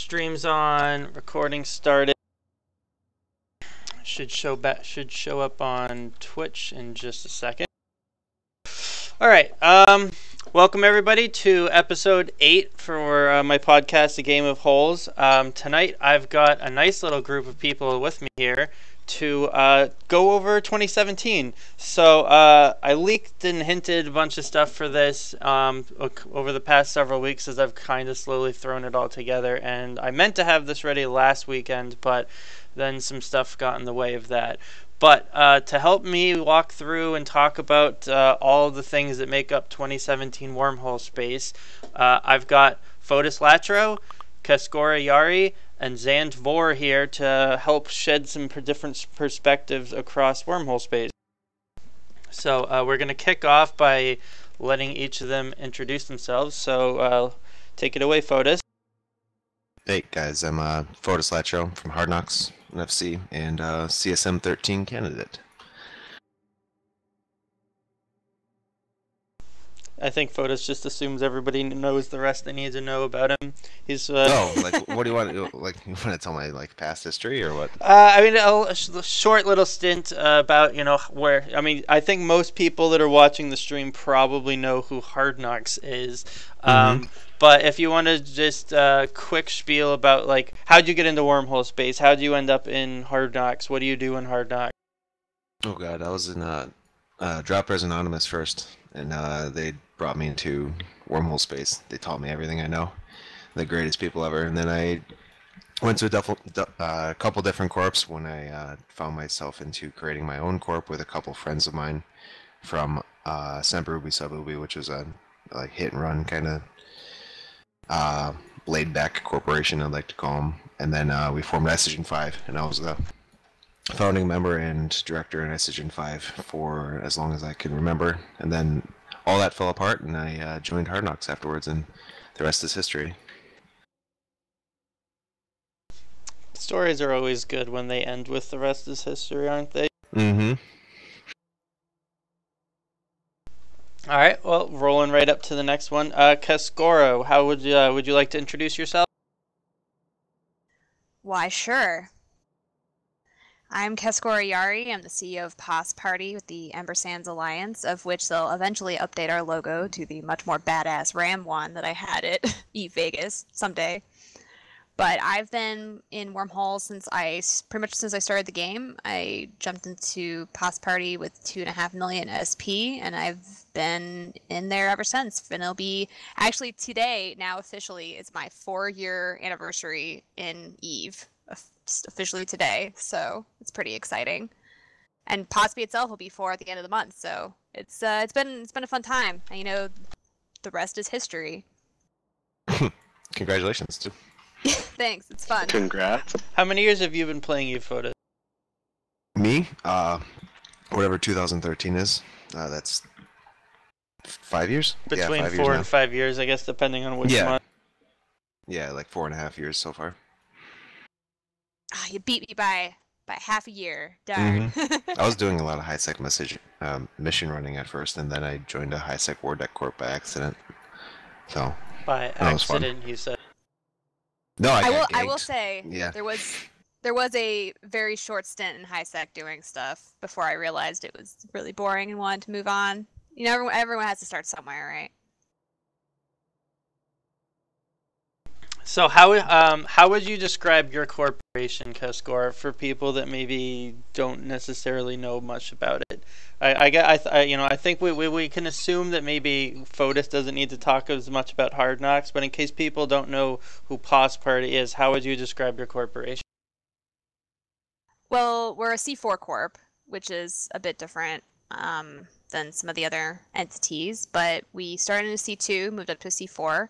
Stream's on. Recording started. Should show up on Twitch in just a second. All right. Welcome everybody to episode 8 for my podcast, A Game of Holes. Tonight I've got a nice little group of people with me here to go over 2017. So I leaked and hinted a bunch of stuff for this over the past several weeks as I've kind of slowly thrown it all together. And I meant to have this ready last weekend, but then some stuff got in the way of that. But to help me walk through and talk about all the things that make up 2017 Wormhole space, I've got Foedus Latro, Keskora Yaari, and Zand Vor here to help shed some different perspectives across Wormhole space. So we're going to kick off by letting each of them introduce themselves. So take it away, Foedus. Hey guys, I'm Foedus Latro from Hard Knocks NFC and CSM 13 candidate. I think Foedus just assumes everybody knows the rest they need to know about him. He's Oh, like what do you want? Like you want to tell my past history or what? I mean, a short little stint about where. I mean, I think most people that are watching the stream probably know who Hard Knocks is. But if you want to just quick spiel about how'd you get into Wormhole space? How'd you end up in Hard Knocks? What do you do in Hard Knocks? Oh god, I was in Droppers Anonymous first, and they brought me into Wormhole space. They taught me everything I know. The greatest people ever. And then I went to a couple different corps when I found myself into creating my own corp with a couple friends of mine from Semper Ubi Sub Ubi, which was a hit and run kind of laid back corporation, I'd like to call them. And then we formed Isogen 5, and I was the founding member and director in Isogen 5 for as long as I can remember. And then all that fell apart, and I joined Hard Knocks afterwards, and the rest is history. Stories are always good when they end with the rest is history, aren't they? Mm-hmm. All right, well, rolling right up to the next one. Keskora, how would you like to introduce yourself? Why, sure. I'm Keskora Yaari. I'm the CEO of POS Party with the Ember Sands Alliance, of which they'll eventually update our logo to the much more badass Ram one that I had at Eve Vegas someday. But I've been in Wormhole pretty much since I started the game. I jumped into POS Party with 2.5 million SP, and I've been in there ever since. And it'll be actually today, now officially, is my 4-year anniversary in Eve. Officially today, so it's pretty exciting. And POSP itself will be 4 at the end of the month, so it's been a fun time. And, the rest is history. Congratulations, too. Thanks, it's fun. Congrats. How many years have you been playing Eve, Foedus? Me? Whatever 2013 is, that's 5 years? Between 5 4 years and 5 years, I guess, depending on which Yeah. month. Yeah, 4.5 years so far. You beat me by half a year. Darn. I was doing a lot of high-sec mission running at first, and then I joined a high-sec war deck corp by accident. So By accident, you said. no, I will ganked. say Yeah. there was a very short stint in high sec doing stuff before I realized it was really boring and wanted to move on. Everyone has to start somewhere, right? So how would you describe your corporation, Keskora, for people that maybe don't necessarily know much about it? I think we can assume that maybe Foedus doesn't need to talk as much about Hard Knocks, but in case people don't know who POS Party is, how would you describe your corporation? Well, we're a C4 corp, which is a bit different than some of the other entities, but we started in a C2, moved up to a C4.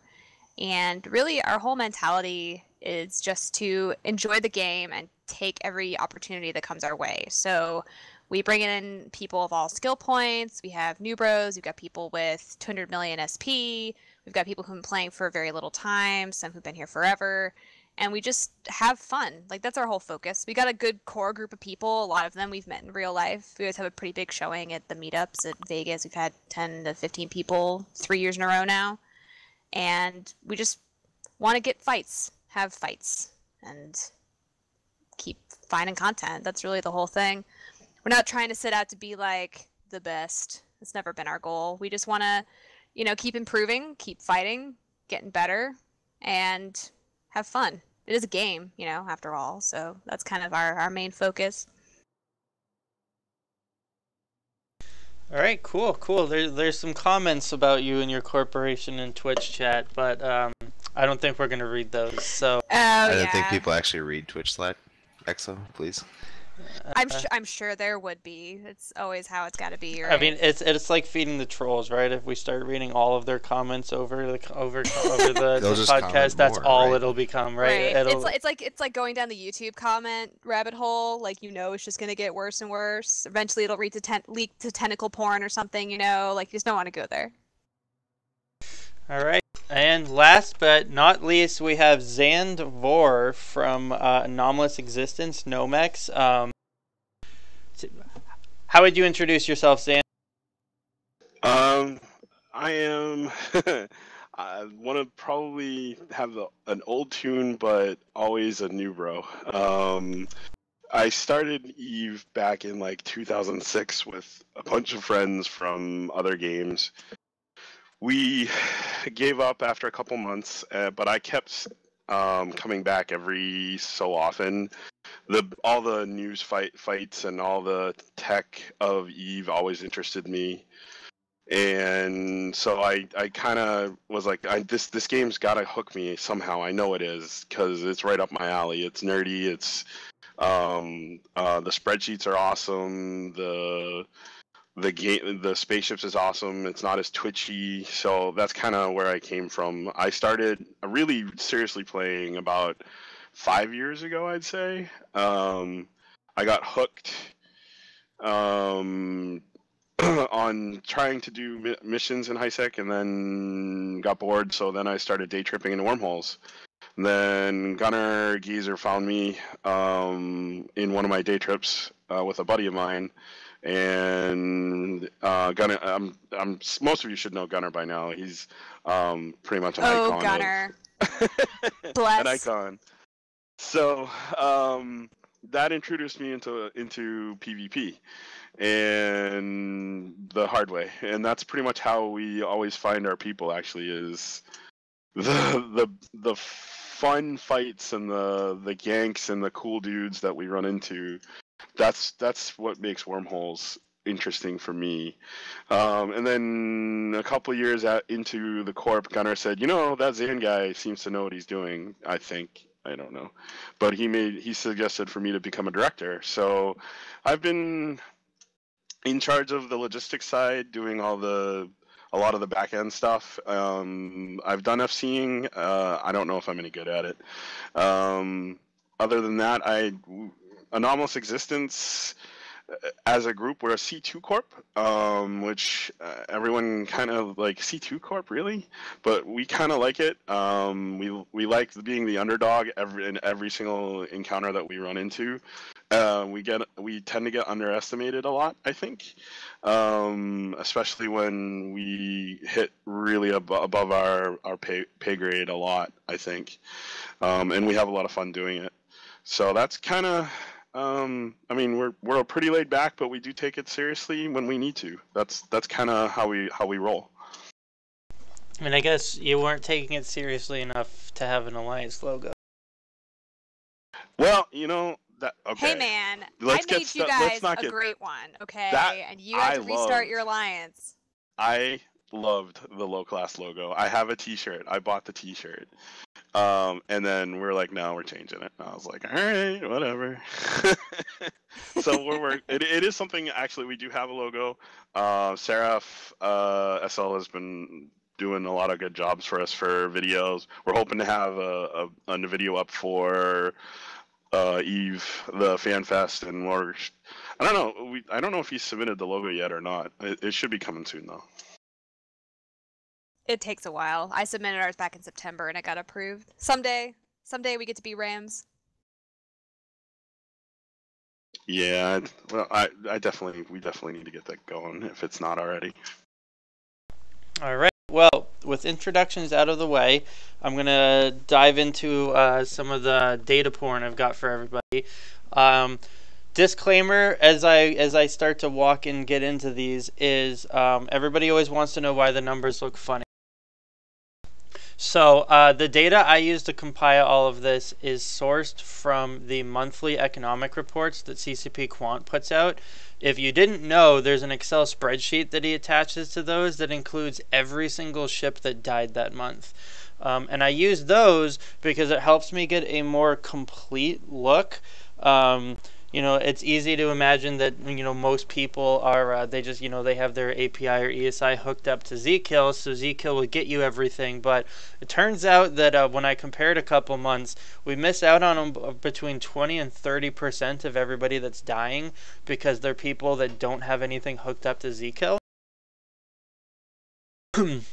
And really, our whole mentality is just to enjoy the game and take every opportunity that comes our way. So we bring in people of all skill points. We have new bros. We've got people with 200 million SP. We've got people who've been playing for very little time, some who've been here forever. And we just have fun. That's our whole focus. We got a good core group of people. A lot of them we've met in real life. We always have a pretty big showing at the meetups at Vegas. We've had 10 to 15 people 3 years in a row now. And we just want to get fights. have fights and keep finding content. That's really the whole thing. We're not trying to set out to be like the best. It's never been our goal. We just want to, keep improving, keep fighting, getting better, and have fun. It is a game, after all. So that's kind of our main focus. All right, cool. There's some comments about you and your corporation in Twitch chat, but I don't think we're gonna read those. So I don't think people actually read Twitch Slack. Exo, please. I'm sure there would be. It's always how it's got to be, right? I mean, it's like feeding the trolls, right? If we start reading all of their comments over the podcast, that's all it'll become, right? It's like going down the YouTube comment rabbit hole. Like it's just gonna get worse and worse. Eventually, it'll leak to tentacle porn or something. You just don't want to go there. All right. And last but not least, we have Zand Vor from Anomalous Existence, NOMEX. How would you introduce yourself, Zand? I am. I want to probably have an old tune, but always a new bro. I started EVE back in like 2006 with a bunch of friends from other games. We gave up after a couple months, but I kept coming back every so often. All the news fights and all the tech of EVE always interested me, and so I kind of was like, this game's gotta hook me somehow. I know it is, because it's right up my alley. It's nerdy. It's the spreadsheets are awesome. The spaceships is awesome. It's not as twitchy, so that's kind of where I came from. I started really seriously playing about 5 years ago, I'd say. I got hooked on trying to do missions in HiSec, and then got bored, so then I started day tripping into wormholes. And then Gunnar Geezer found me in one of my day trips with a buddy of mine. And Gunnar, most of you should know Gunnar by now. He's pretty much an icon. Oh, Gunnar. Bless. An icon. So that introduced me into PvP, and the hard way. And that's pretty much how we always find our people. Actually, is the fun fights and the ganks and the cool dudes that we run into. That's what makes wormholes interesting for me. And then a couple of years into the corp, Gunnar said, that Zan guy seems to know what he's doing. I don't know, but he suggested for me to become a director. So I've been in charge of the logistics side, doing a lot of the back end stuff. I've done FCing. I don't know if I'm any good at it. Other than that, Anomalous Existence, as a group, we're a C2 Corp, which everyone kind of like, C2 Corp, really? But we kind of like it. We like being the underdog in every single encounter that we run into. We tend to get underestimated a lot, I think, especially when we hit really above our pay grade a lot, I think, and we have a lot of fun doing it. So that's kind of. We're pretty laid back, but we do take it seriously when we need to. That's kind of how we roll. I mean, I guess you weren't taking it seriously enough to have an Alliance logo. Well, that. Okay. Hey man, I made you guys a great one, okay? And you had to restart your Alliance. I loved the low class logo. I have a T-shirt. I bought the T-shirt. And then we're like, no, we're changing it. And I was like, all right, whatever. So it is something. Actually, we do have a logo. Seraph SL has been doing a lot of good jobs for us for videos. We're hoping to have a video up for EVE, the Fan Fest, and more. I don't know. I don't know if he submitted the logo yet or not. It should be coming soon though. It takes a while. I submitted ours back in September and it got approved. Someday we get to be Rams. Yeah, well, we definitely need to get that going if it's not already. All right. Well, with introductions out of the way, I'm going to dive into some of the data porn I've got for everybody. Disclaimer, as I start to walk and get into these, is everybody always wants to know why the numbers look funny. So the data I use to compile all of this is sourced from the monthly economic reports that CCP Quant puts out. If you didn't know, there's an Excel spreadsheet that he attaches to those that includes every single ship that died that month. And I use those because it helps me get a more complete look. It's easy to imagine that, most people are, they just, they have their API or ESI hooked up to Zkill, so Zkill will get you everything. But it turns out that when I compared a couple months, we miss out on between 20 and 30% of everybody that's dying because they're people that don't have anything hooked up to Zkill.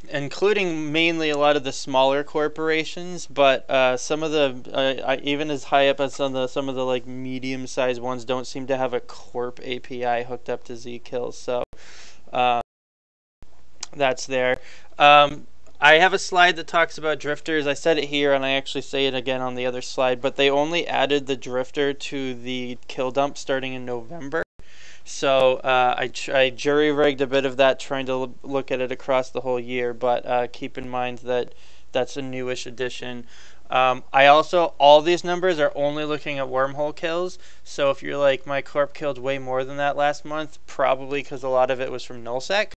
Including mainly a lot of the smaller corporations, but some of the even as high up as some of the like medium-sized ones don't seem to have a corp API hooked up to Zkill. So that's there. I have a slide that talks about drifters. I said it here, and I actually say it again on the other slide. But they only added the drifter to the kill dump starting in November. So I jury-rigged a bit of that, trying to look at it across the whole year, but keep in mind that that's a newish addition. All these numbers are only looking at wormhole kills, so if you're like, my corp killed way more than that last month, probably because a lot of it was from nullsec.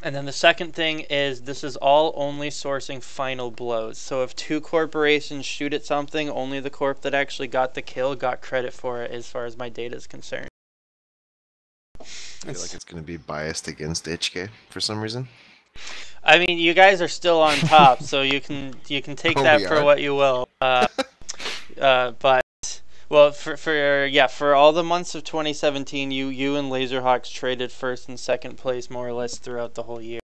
And then the second thing is this is all only sourcing final blows. So if two corporations shoot at something, only the corp that actually got the kill got credit for it as far as my data is concerned. I feel like it's going to be biased against HK for some reason. I mean, you guys are still on top, so you can take that for what you will. But well, for all the months of 2017, you and Laserhawks traded first and second place more or less throughout the whole year,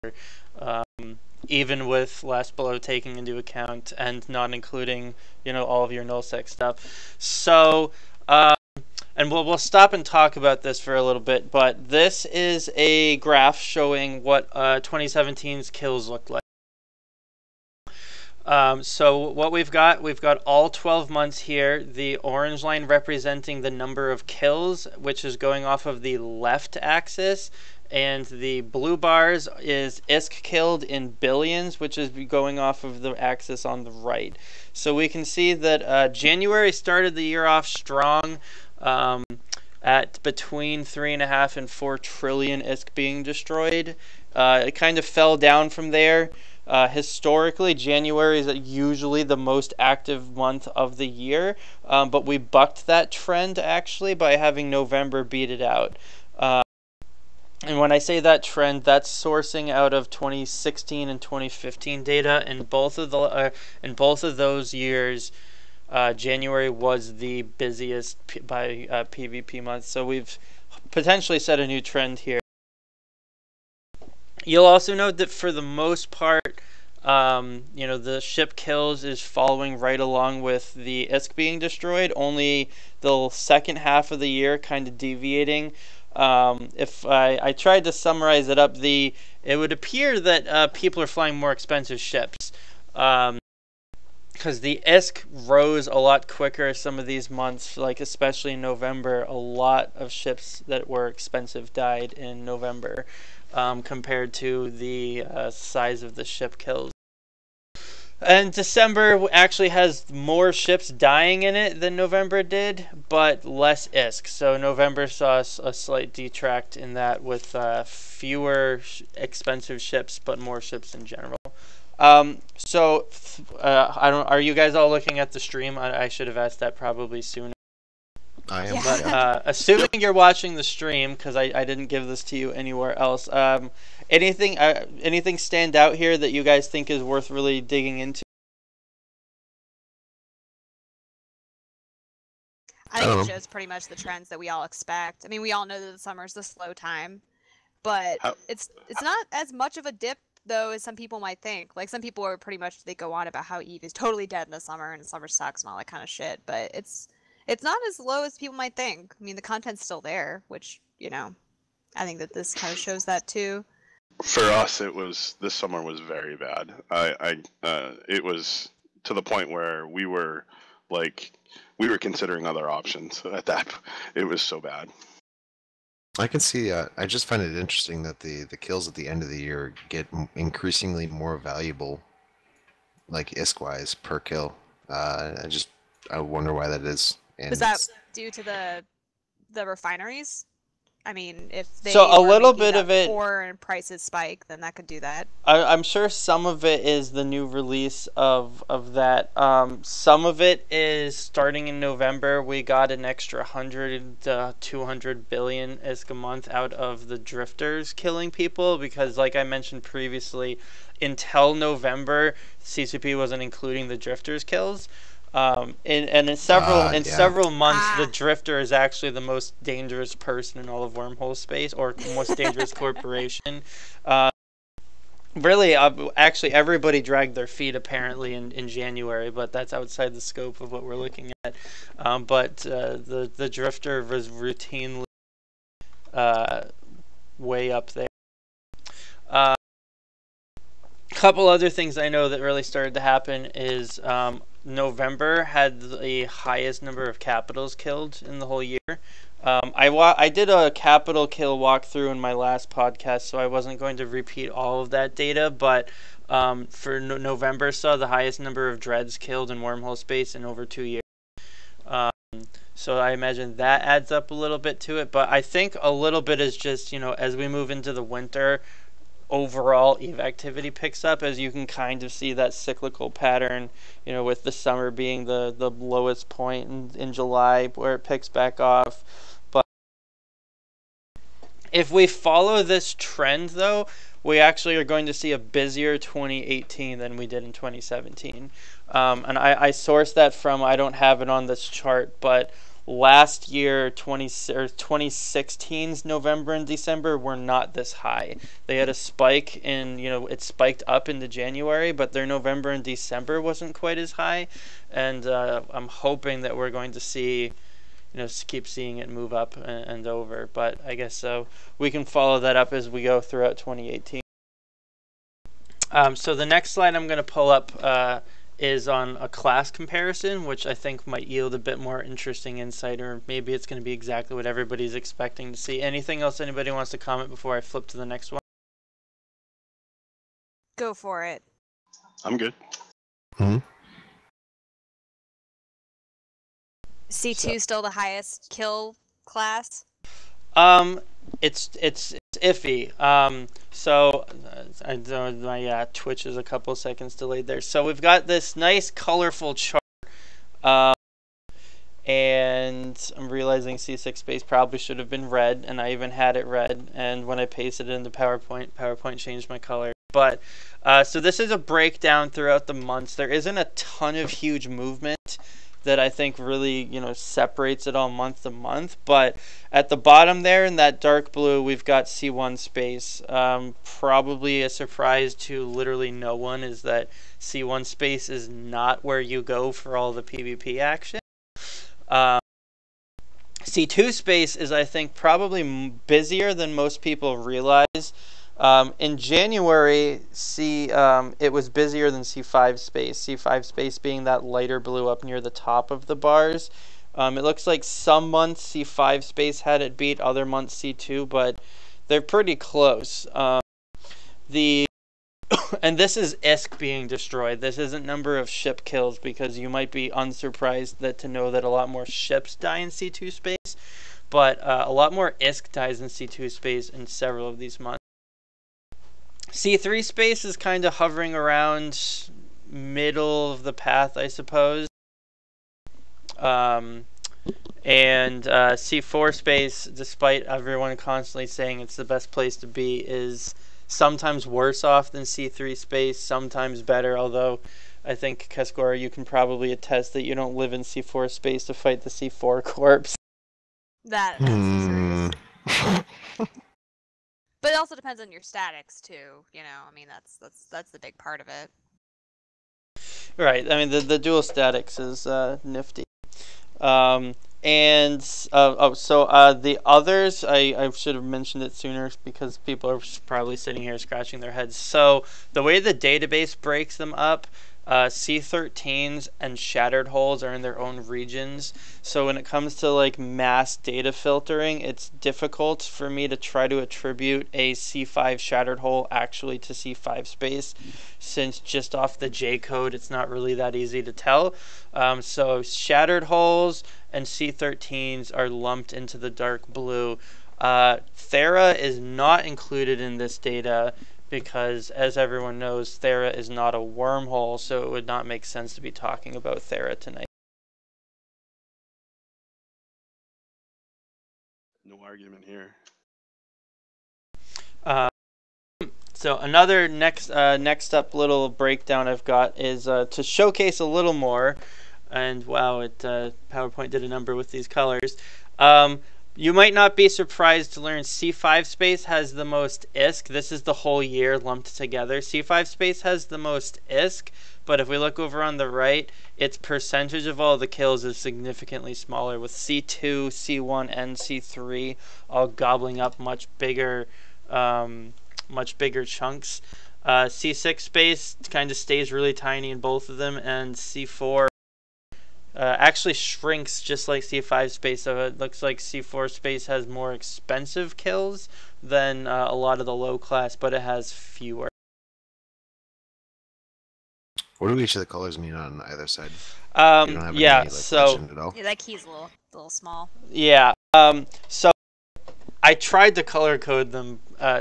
even with last blow taking into account and not including all of your nullsec stuff. So, and we'll stop and talk about this for a little bit. But this is a graph showing what 2017's kills looked like. So what we've got all 12 months here. The orange line representing the number of kills, which is going off of the left axis, and the blue bars is ISK killed in billions, which is going off of the axis on the right. So we can see that January started the year off strong, at between 3.5 and 4 trillion ISK being destroyed. It kind of fell down from there. Historically, January is usually the most active month of the year, but we bucked that trend actually by having November beat it out. And when I say that trend, that's sourcing out of 2016 and 2015 data. In both of those years, January was the busiest by PvP month. So we've potentially set a new trend here. You'll also note that for the most part, the ship kills is following right along with the ISK being destroyed. Only the second half of the year kind of deviating. If I tried to summarize it up, it would appear that people are flying more expensive ships. Because the ISK rose a lot quicker some of these months, like especially in November. A lot of ships that were expensive died in November. Compared to the size of the ship kills. And December actually has more ships dying in it than November did, but less ISK. So November saw a slight detract in that with fewer expensive ships, but more ships in general. Are you guys all looking at the stream? I should have asked that probably sooner. I am. But assuming you're watching the stream, because I didn't give this to you anywhere else, anything stand out here that you guys think is worth really digging into? I think it shows pretty much the trends that we all expect. I mean, we all know that the summer's the slow time, but it's not as much of a dip though as some people might think. Like some people are pretty much, they go on about how Eve is totally dead in the summer and the summer sucks and all that kind of shit, but it's not as low as people might think. I mean, the content's still there, which, I think that this kind of shows that too. For us, this summer was very bad. It was to the point where we were considering other options at that. It was so bad. I can see. I just find it interesting that the kills at the end of the year get increasingly more valuable, like ISK-wise per kill. I wonder why that is. And Was that due to the refineries? I mean, if they So a were little making bit that of it- poor and prices spike, then that could do that. I'm sure some of it is the new release of that. Some of it is starting in November. We got an extra 100 to 200 billion ISK a month out of the drifters killing people because, like I mentioned previously, until November, CCP wasn't including the drifters kills. In several months, the drifter is actually the most dangerous person in all of Wormhole space, or most dangerous corporation. Really, actually, everybody dragged their feet apparently in January, but that's outside the scope of what we're looking at. But the drifter was routinely way up there. Couple other things I know that really started to happen is November had the highest number of capitals killed in the whole year. I did a capital kill walkthrough in my last podcast, so I wasn't going to repeat all of that data, but for November saw the highest number of dreads killed in Wormhole space in over 2 years. So I imagine that adds up a little bit to it, but I think a little bit is just, as we move into the winter, overall EVE activity picks up, as you can kind of see that cyclical pattern, with the summer being the lowest point in July where it picks back off. But if we follow this trend, though, we actually are going to see a busier 2018 than we did in 2017. And I sourced that from, I don't have it on this chart, but last year, 2016's November and December were not this high. They had a spike in, it spiked up into January, but their November and December wasn't quite as high. And I'm hoping that we're going to see, keep seeing it move up and over. But I guess so. We can follow that up as we go throughout 2018. So the next slide I'm going to pull up is on a class comparison, which I think might yield a bit more interesting insight, or maybe it's going to be exactly what everybody's expecting to see. Anything else anybody wants to comment before I flip to the next one? Go for it. I'm good. C2 still the highest kill class? It's iffy. So I know my Twitch is a couple seconds delayed there. So we've got this nice colorful chart, and I'm realizing C6 space probably should have been red, and I even had it red. And when I pasted it into PowerPoint changed my color. But so this is a breakdown throughout the months. There isn't a ton of huge movement that I think really, separates it all month to month. But at the bottom there in that dark blue, we've got C1 space. Probably a surprise to literally no one is that C1 space is not where you go for all the PvP action. C2 space is, I think, probably busier than most people realize. In January, it was busier than C5 space. C5 space being that lighter blue up near the top of the bars. It looks like some months C5 space had it beat, other months C2, but they're pretty close. And this is ISK being destroyed. This isn't number of ship kills, because you might be unsurprised to know that a lot more ships die in C2 space, but a lot more ISK dies in C2 space in several of these months. C3 space is kind of hovering around middle of the path, I suppose. And C4 space, despite everyone constantly saying it's the best place to be, is sometimes worse off than C3 space, sometimes better, although I think, Keskora, you can probably attest that you don't live in C4 space to fight the C4 corpse. That's serious. But it also depends on your statics too, I mean that's the big part of it. Right, I mean the dual statics is nifty. And the others, I should have mentioned it sooner because people are probably sitting here scratching their heads. So the way the database breaks them up, C13s and shattered holes are in their own regions. So when it comes to like mass data filtering, it's difficult for me to try to attribute a C5 shattered hole actually to C5 space, since just off the J code, it's not really that easy to tell. So shattered holes and C13s are lumped into the dark blue. Thera is not included in this data because, as everyone knows, Thera is not a wormhole, so it would not make sense to be talking about Thera tonight. No argument here. So another next up little breakdown I've got is to showcase a little more, and wow, PowerPoint did a number with these colors. You might not be surprised to learn C5 space has the most ISK. This is the whole year lumped together. C5 space has the most ISK, but if we look over on the right, its percentage of all the kills is significantly smaller, with C2, C1, and C3 all gobbling up much bigger chunks. C6 space kind of stays really tiny in both of them, and C4 actually shrinks just like C5 space, so it looks like C4 space has more expensive kills than a lot of the low class, but it has fewer. What do each of the colors mean on either side? Yeah, so legend at all? Yeah, that key's a little small. yeah, so I tried to color code them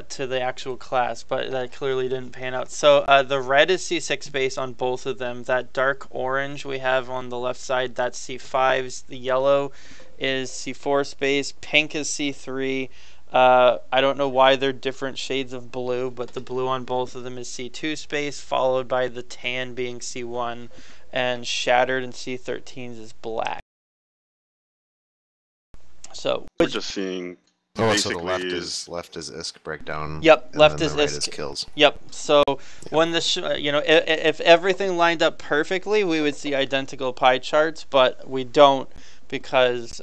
to the actual class, but that clearly didn't pan out. So the red is C6 space on both of them. That dark orange we have on the left side, that's C5s. The yellow is C4 space. Pink is C3. I don't know why they're different shades of blue, but the blue on both of them is C2 space, followed by the tan being C1, and shattered and C13s is black. So we're just seeing. Oh, so the left is ISK breakdown. Yep, left and is the right ISK. is kills. Yep. So when the if everything lined up perfectly, we would see identical pie charts, but we don't because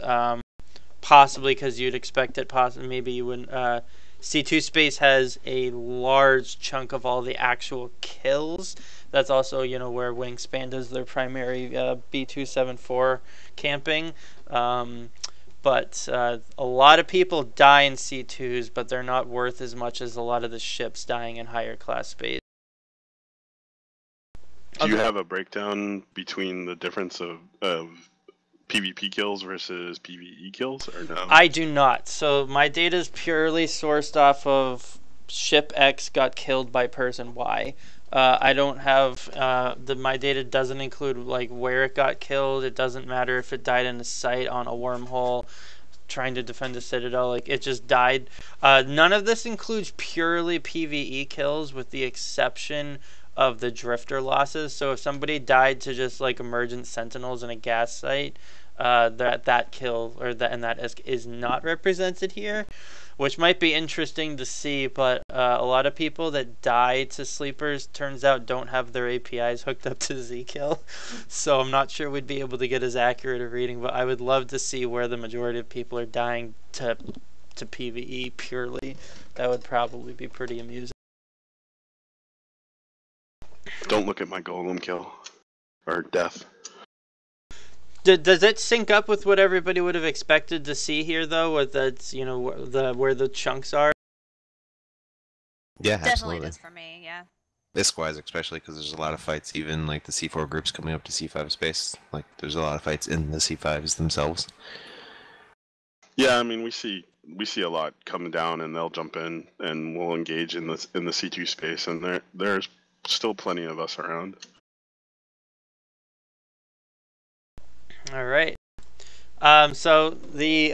possibly because you'd expect it. Possibly maybe you wouldn't. C2 space has a large chunk of all the actual kills. That's also where Wingspan does their primary B274 camping. But a lot of people die in C2s, but they're not worth as much as a lot of the ships dying in higher class space. Do you have a breakdown between the difference of PvP kills versus PvE kills, or no? I do not. So my data is purely sourced off of ship X got killed by person Y. I don't have my data doesn't include like where it got killed. It doesn't matter if it died in a site on a wormhole trying to defend a citadel. Like it just died. None of this includes purely PvE kills, with the exception of the drifter losses. So if somebody died to just like emergent sentinels in a gas site, that kill or that ISK is not represented here, which might be interesting to see, but a lot of people that die to sleepers, turns out, don't have their APIs hooked up to Zkill, so I'm not sure we'd be able to get as accurate a reading, but I would love to see where the majority of people are dying to PvE purely. That would probably be pretty amusing. Don't look at my golem kill. Or death. Does it sync up with what everybody would have expected to see here, though? With that's where the chunks are. Yeah, Definitely absolutely. does for me. Yeah. ISK-wise, especially because there's a lot of fights, even like the C4 groups coming up to C5 space. Like there's a lot of fights in the C5s themselves. Yeah, I mean we see a lot coming down, and they'll jump in, and we'll engage in the C2 space, and there's still plenty of us around. All right. So the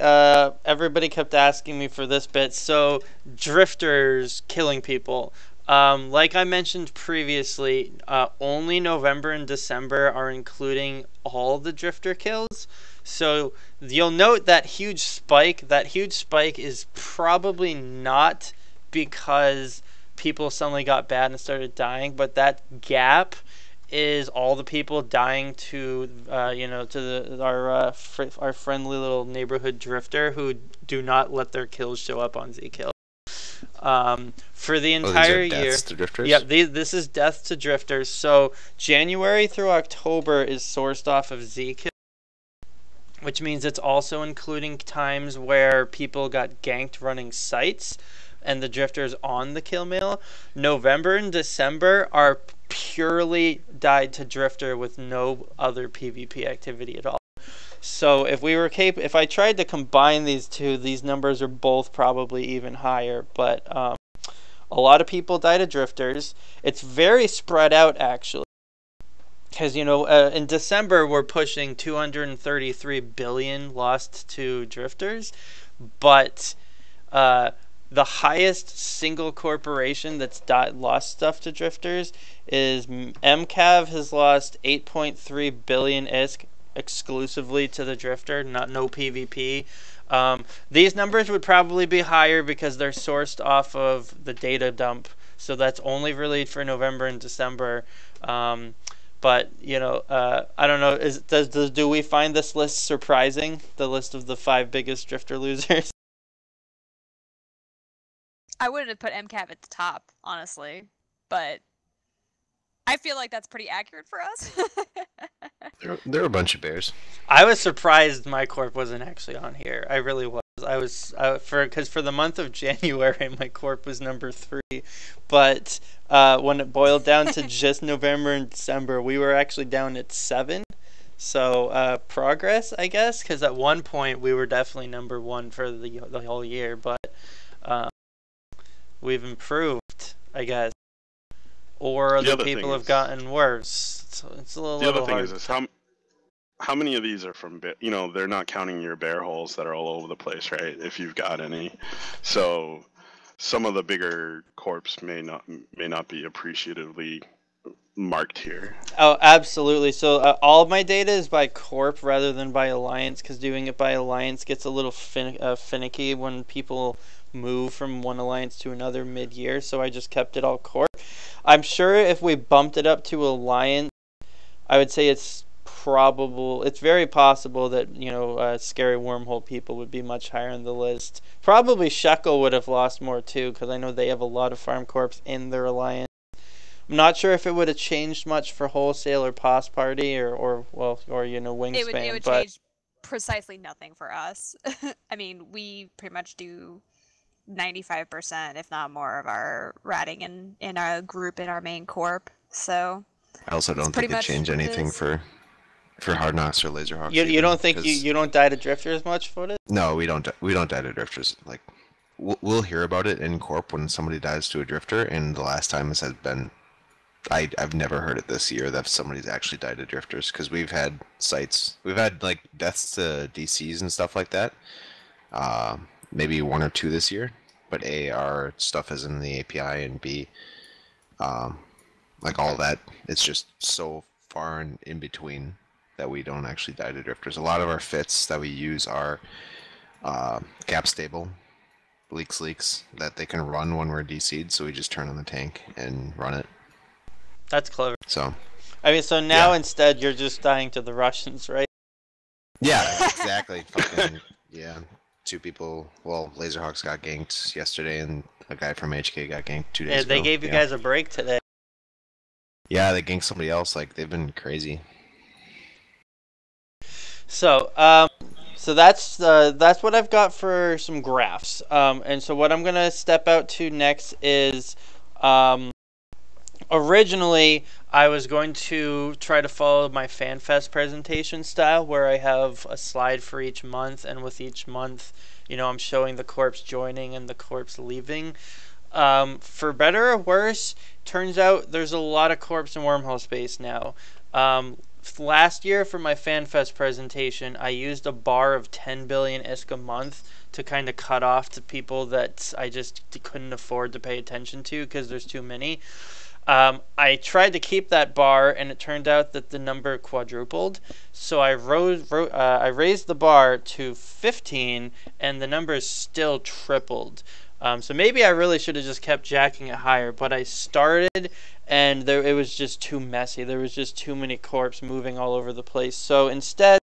everybody kept asking me for this bit. So drifters killing people. Like I mentioned previously, only November and December are including all the drifter kills. So you'll note that huge spike. That huge spike is probably not because people suddenly got bad and started dying, but that gap is all the people dying to our friendly little neighborhood drifter who do not let their kills show up on Zkill. For the entire these are year. Deaths to drifters? Yep, this is death to drifters. So January through October is sourced off of Zkill, which means it's also including times where people got ganked running sites and the drifters on the kill mail. November and December are purely died to drifter with no other PvP activity at all. So if I tried to combine these two, these numbers are both probably even higher. But a lot of people die to drifters. It's very spread out, actually. Because, in December, we're pushing 233 billion lost to drifters. But the highest single corporation that's lost stuff to drifters is MCAV has lost 8.3 billion ISK exclusively to the drifter, no PvP. These numbers would probably be higher because they're sourced off of the data dump, so that's only really for November and December. But I don't know. Do we find this list surprising? The list of the 5 biggest drifter losers. I wouldn't have put MCAV at the top, honestly, but I feel like that's pretty accurate for us. There are a bunch of bears. I was surprised my corp wasn't actually on here. I really was. Because for the month of January, my corp was number 3, but when it boiled down to just November and December, we were actually down at 7. So progress, I guess, because at one point we were definitely number 1 for the whole year, but we've improved, I guess. Or other people have gotten worse. So it's a little hard. The other thing is how many of these are from, they're not counting your bear holes that are all over the place, right? If you've got any. So some of the bigger corps may not be appreciatively marked here. Oh, absolutely. So all of my data is by corp rather than by alliance, because doing it by alliance gets a little finicky when people move from one alliance to another mid-year, so I just kept it all corp. I'm sure if we bumped it up to alliance, I would say it's very possible that scary wormhole people would be much higher on the list. Probably Shekel would have lost more too, because I know they have a lot of farm corps in their alliance. I'm not sure if it would have changed much for wholesale or POS Party or Wingspan. It would change precisely nothing for us. I mean, we pretty much do 95%, if not more, of our ratting in our group in our main corp. So I also don't think it changed anything for Hard Knocks or Laserhawks. You don't think you don't die to drifters much for it? No, we don't die to drifters. Like we'll hear about it in corp when somebody dies to a drifter, and the last time this has been, I've never heard it this year that somebody's actually died to drifters, because we've had like deaths to DCs and stuff like that. Maybe 1 or 2 this year, but A, our stuff is in the API, and B, like all that, it's just so far in between that we don't actually die to drifters. A lot of our fits that we use are gap stable, leaks that they can run when we're DC'd, so we just turn on the tank and run it. That's clever. So now instead you're just dying to the Russians, right? Yeah, exactly. Fucking, yeah. 2 people, Laserhawks got ganked yesterday, and a guy from HK got ganked 2 days ago. They gave you guys a break today. Yeah, they ganked somebody else. Like, they've been crazy. So that's what I've got for some graphs. And so what I'm gonna step out to next is, originally I was going to try to follow my FanFest presentation style, where I have a slide for each month, and with each month, I'm showing the corps joining and the corps leaving. For better or worse, turns out there's a lot of corps in Wormhole space now. Last year for my FanFest presentation, I used a bar of 10 billion ISK a month to kind of cut off to people that I just couldn't afford to pay attention to because there's too many. I tried to keep that bar, and it turned out that the number quadrupled. So I raised the bar to 15, and the number still tripled. So maybe I really should have just kept jacking it higher, but I started and it was just too messy. There was just too many corps moving all over the place. So instead,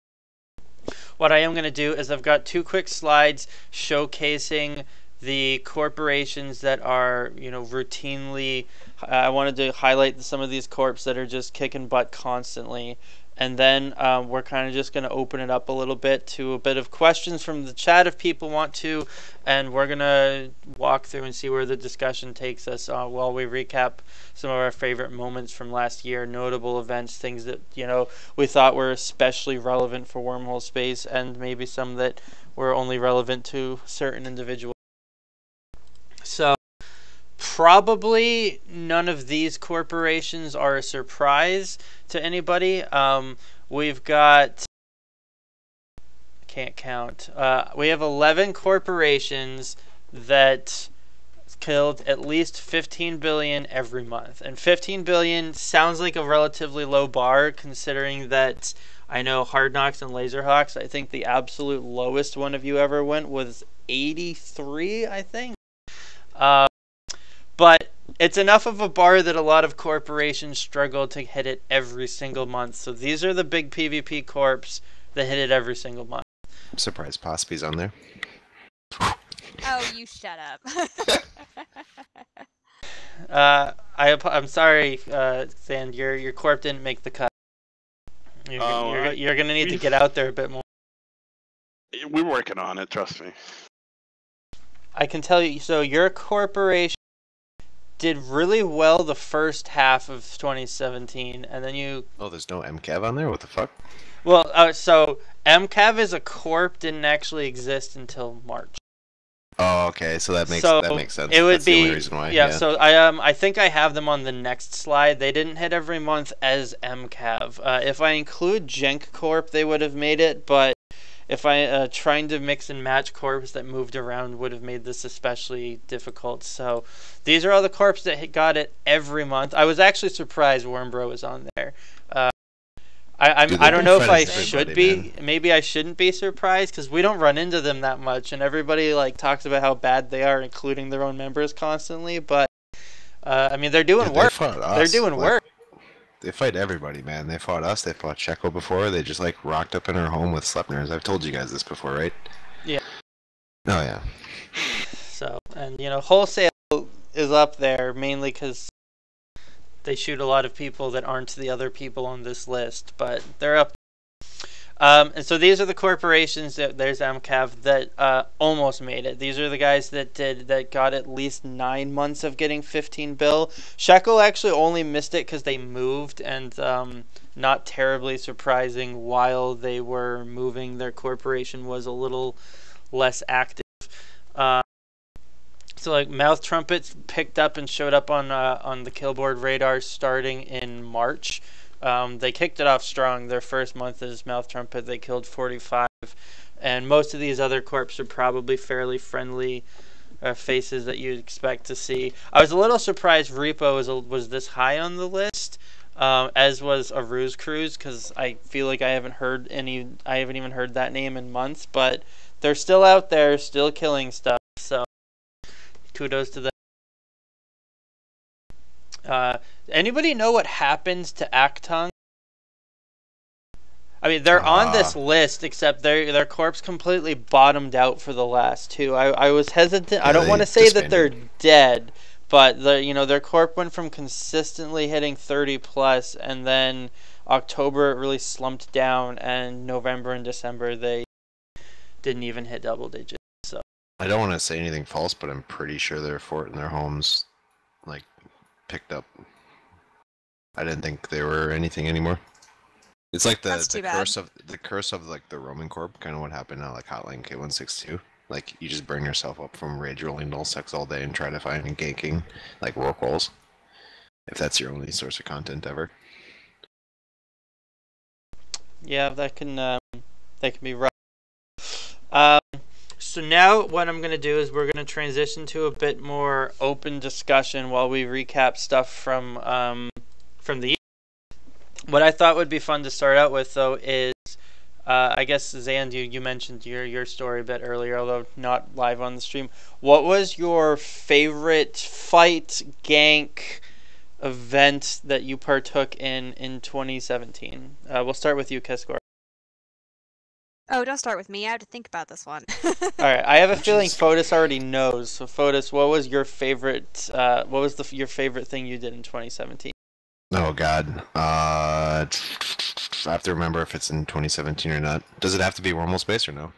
what I am going to do is I've got 2 quick slides showcasing the corporations that are, routinely. I wanted to highlight some of these corps that are just kicking butt constantly. And then we're kind of just going to open it up a little bit to a bit of questions from the chat if people want to. And we're going to walk through and see where the discussion takes us while we recap some of our favorite moments from last year, notable events, things that, we thought were especially relevant for Wormhole space, and maybe some that were only relevant to certain individuals. So probably none of these corporations are a surprise to anybody. We've got, I can't count, we have 11 corporations that killed at least 15 billion every month. And 15 billion sounds like a relatively low bar, considering that I know Hard Knocks and Laserhawks, I think the absolute lowest one of you ever went was 83, I think. But it's enough of a bar that a lot of corporations struggle to hit it every single month. So these are the big PvP corps that hit it every single month. I'm surprised Pospy's on there. Oh, you shut up. I'm sorry, Zand, your corp didn't make the cut. You're going to need to get out there a bit more. We're working on it, trust me. I can tell you, so your corporation did really well the first half of 2017, and then you... Oh, there's no MCAV on there? What the fuck? Well, so MCAV as a corp didn't actually exist until March. Oh, okay, so that makes sense. It would That's be the only reason why. Yeah, so I think I have them on the next slide. They didn't hit every month as MCAV. If I include Genk Corp, they would have made it, but if I trying to mix and match corps that moved around would have made this especially difficult. So these are all the corps that got it every month. I was actually surprised Wormbro was on there. I don't know if I should be. Man. Maybe I shouldn't be surprised because we don't run into them that much, and everybody talks about how bad they are, including their own members constantly. But I mean, they're doing work. They're doing work. They fight everybody, man. They fought us. They fought Checo before. They just rocked up in our home with Sleipnirs. I've told you guys this before, right? Yeah. Oh yeah. So, and wholesale is up there mainly because they shoot a lot of people that aren't the other people on this list, but they're up. And so these are the corporations there's MCAV that almost made it. These are the guys that got at least 9 months of getting 15 bill. Shekel actually only missed it because they moved, and not terribly surprising. While they were moving, their corporation was a little less active. So Mouth Trumpets picked up and showed up on the Killboard radar starting in March. They kicked it off strong. Their first month as Mouth Trumpet, they killed 45. And most of these other corps are probably fairly friendly faces that you'd expect to see. I was a little surprised Repo was this high on the list, as was a Ruse Cruise, because I feel like I haven't even heard that name in months, but they're still out there, still killing stuff, so kudos to them. Anybody know what happens to Actung? I mean, they're on this list, except their corps completely bottomed out for the last 2. I was hesitant. I don't want to say that they're dead, but their corp went from consistently hitting 30 plus, and then October it really slumped down, and November and December they didn't even hit double digits. So I don't want to say anything false, but I'm pretty sure their fort in their homes picked up. I didn't think they were anything anymore. It's like the curse of the Roman Corp, kind of what happened now, Hotline K162. You just burn yourself up from rage rolling null sex all day and try to find and ganking rock rolls. If that's your only source of content ever. Yeah, that can be rough. So now what I'm going to do is we're going to transition to a bit more open discussion while we recap stuff from the year. What I thought would be fun to start out with, though, is I guess Zand, you mentioned your story a bit earlier, although not live on the stream. What was your favorite fight gank event that you partook in 2017? We'll start with you, Keskora. Oh, don't start with me. I have to think about this one. All right, I have a feeling Foedus already knows. So Foedus, what was your favorite? What was your favorite thing you did in 2017? Oh God, I have to remember if it's in 2017 or not. Does it have to be Wormhole space or no?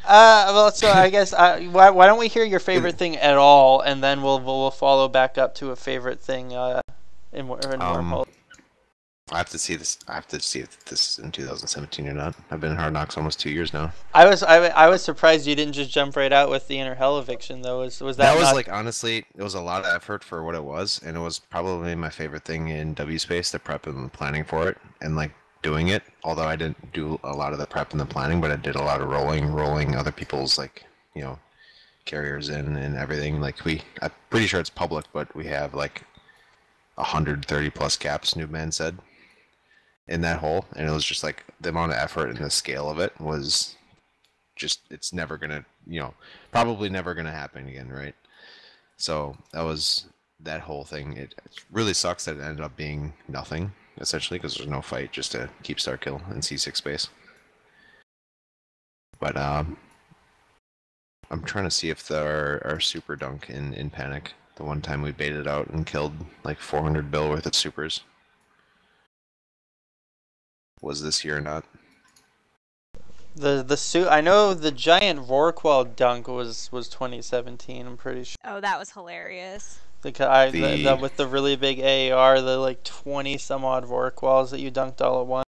Well, so I guess why don't we hear your favorite thing at all, and then we'll follow back up to a favorite thing in Wormhole. I have to see this. I have to see if this is in 2017 or not. I've been in Hard Knocks almost 2 years now. I was surprised you didn't just jump right out with the Inner Hell eviction though. Was that? That was not... like, honestly, it was a lot of effort for what it was, and it was probably my favorite thing in W space, the prep and the planning for it, and like doing it. Although I didn't do a lot of the prep and the planning, but I did a lot of rolling other people's carriers in and everything. Like I'm pretty sure it's public, but we have like 130 plus caps. Noobman said. In that hole, and it was just like the amount of effort and the scale of it was just, it's never gonna, probably never gonna happen again, right? So that was that whole thing. It really sucks that it ended up being nothing essentially, because there's no fight, just to keep star kill in C6 space. But I'm trying to see if our super dunk in Panic, the one time we baited out and killed like 400 bill worth of supers, was this year or not. I know the giant Vorqual dunk was 2017. I'm pretty sure. Oh, that was hilarious. With the really big AAR, the like 20 some odd Vorquals that you dunked all at once.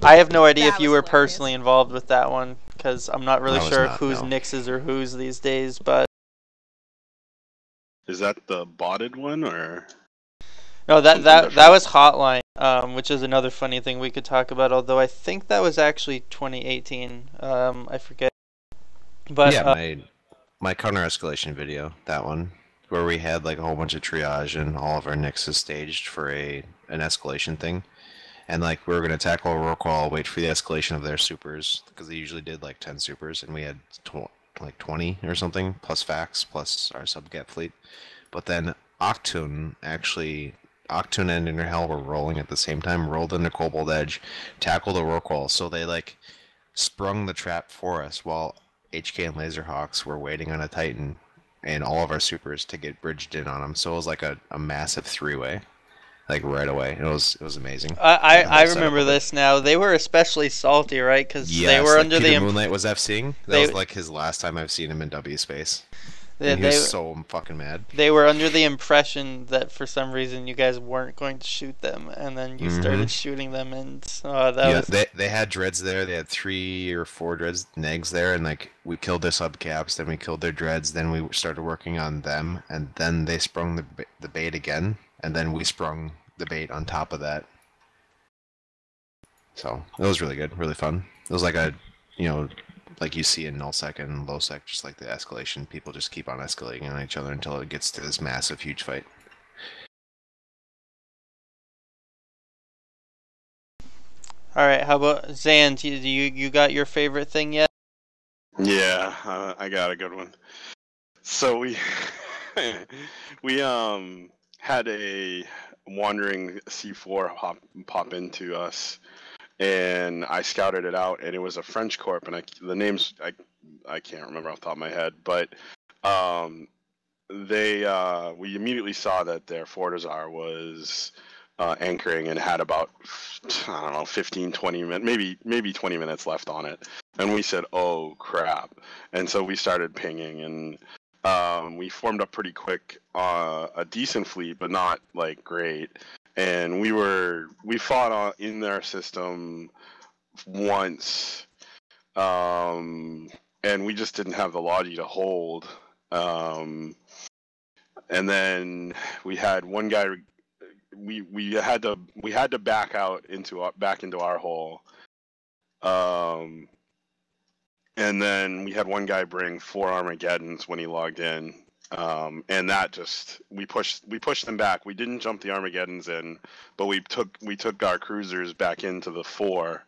I have no idea if you were personally involved with that one, because I'm not really sure whose Nixes or whose these days. But is that the botted one or? No, that was Hotline, which is another funny thing we could talk about. Although I think that was actually 2018. I forget. But yeah, my counter escalation video, that one, where we had like a whole bunch of triage and all of our nixes staged for an escalation thing, and like we were gonna tackle a roll call, wait for the escalation of their supers, because they usually did like 10 supers, and we had like 20 or something plus fax plus our subgap fleet, but then Octune and Inner Hell were rolling at the same time, rolled into Kobold Edge, tackled a roll call, so they like sprung the trap for us while HK and Laserhawks were waiting on a Titan and all of our supers to get bridged in on them. So it was like a massive three-way, like right away. It was amazing. I remember this now. They were especially salty, right? Because they were under Peter the Moonlight was FCing. That was like his last time I've seen him in W space. He was so fucking mad. They were under the impression that for some reason you guys weren't going to shoot them, and then you started shooting them, and they had dreads there. They had 3 or 4 dreads negs there, and like we killed their subcaps, then we killed their dreads, then we started working on them, and then they sprung the bait again, and then we sprung the bait on top of that. So it was really good, really fun. It was like a like you see in nullsec and lowsec, just like the escalation, people just keep on escalating on each other until it gets to this massive, huge fight. All right, how about Zand? You got your favorite thing yet? Yeah, I got a good one. So we had a wandering C4 pop into us. And I scouted it out, and it was a French corp, and the names I can't remember off the top of my head, but we immediately saw that their Fortizar was anchoring and had about 15, 20 minutes, maybe 20 minutes left on it, and we said, oh crap, and so we started pinging, and we formed up pretty quick, a decent fleet, but not like great. And we fought in their system once, and we just didn't have the logi to hold. And then we had one guy. We had to back out into our hole. And then we had one guy bring 4 Armageddons when he logged in. And that just we pushed them back. We didn't jump the Armageddons in, but we took our cruisers back into the 4,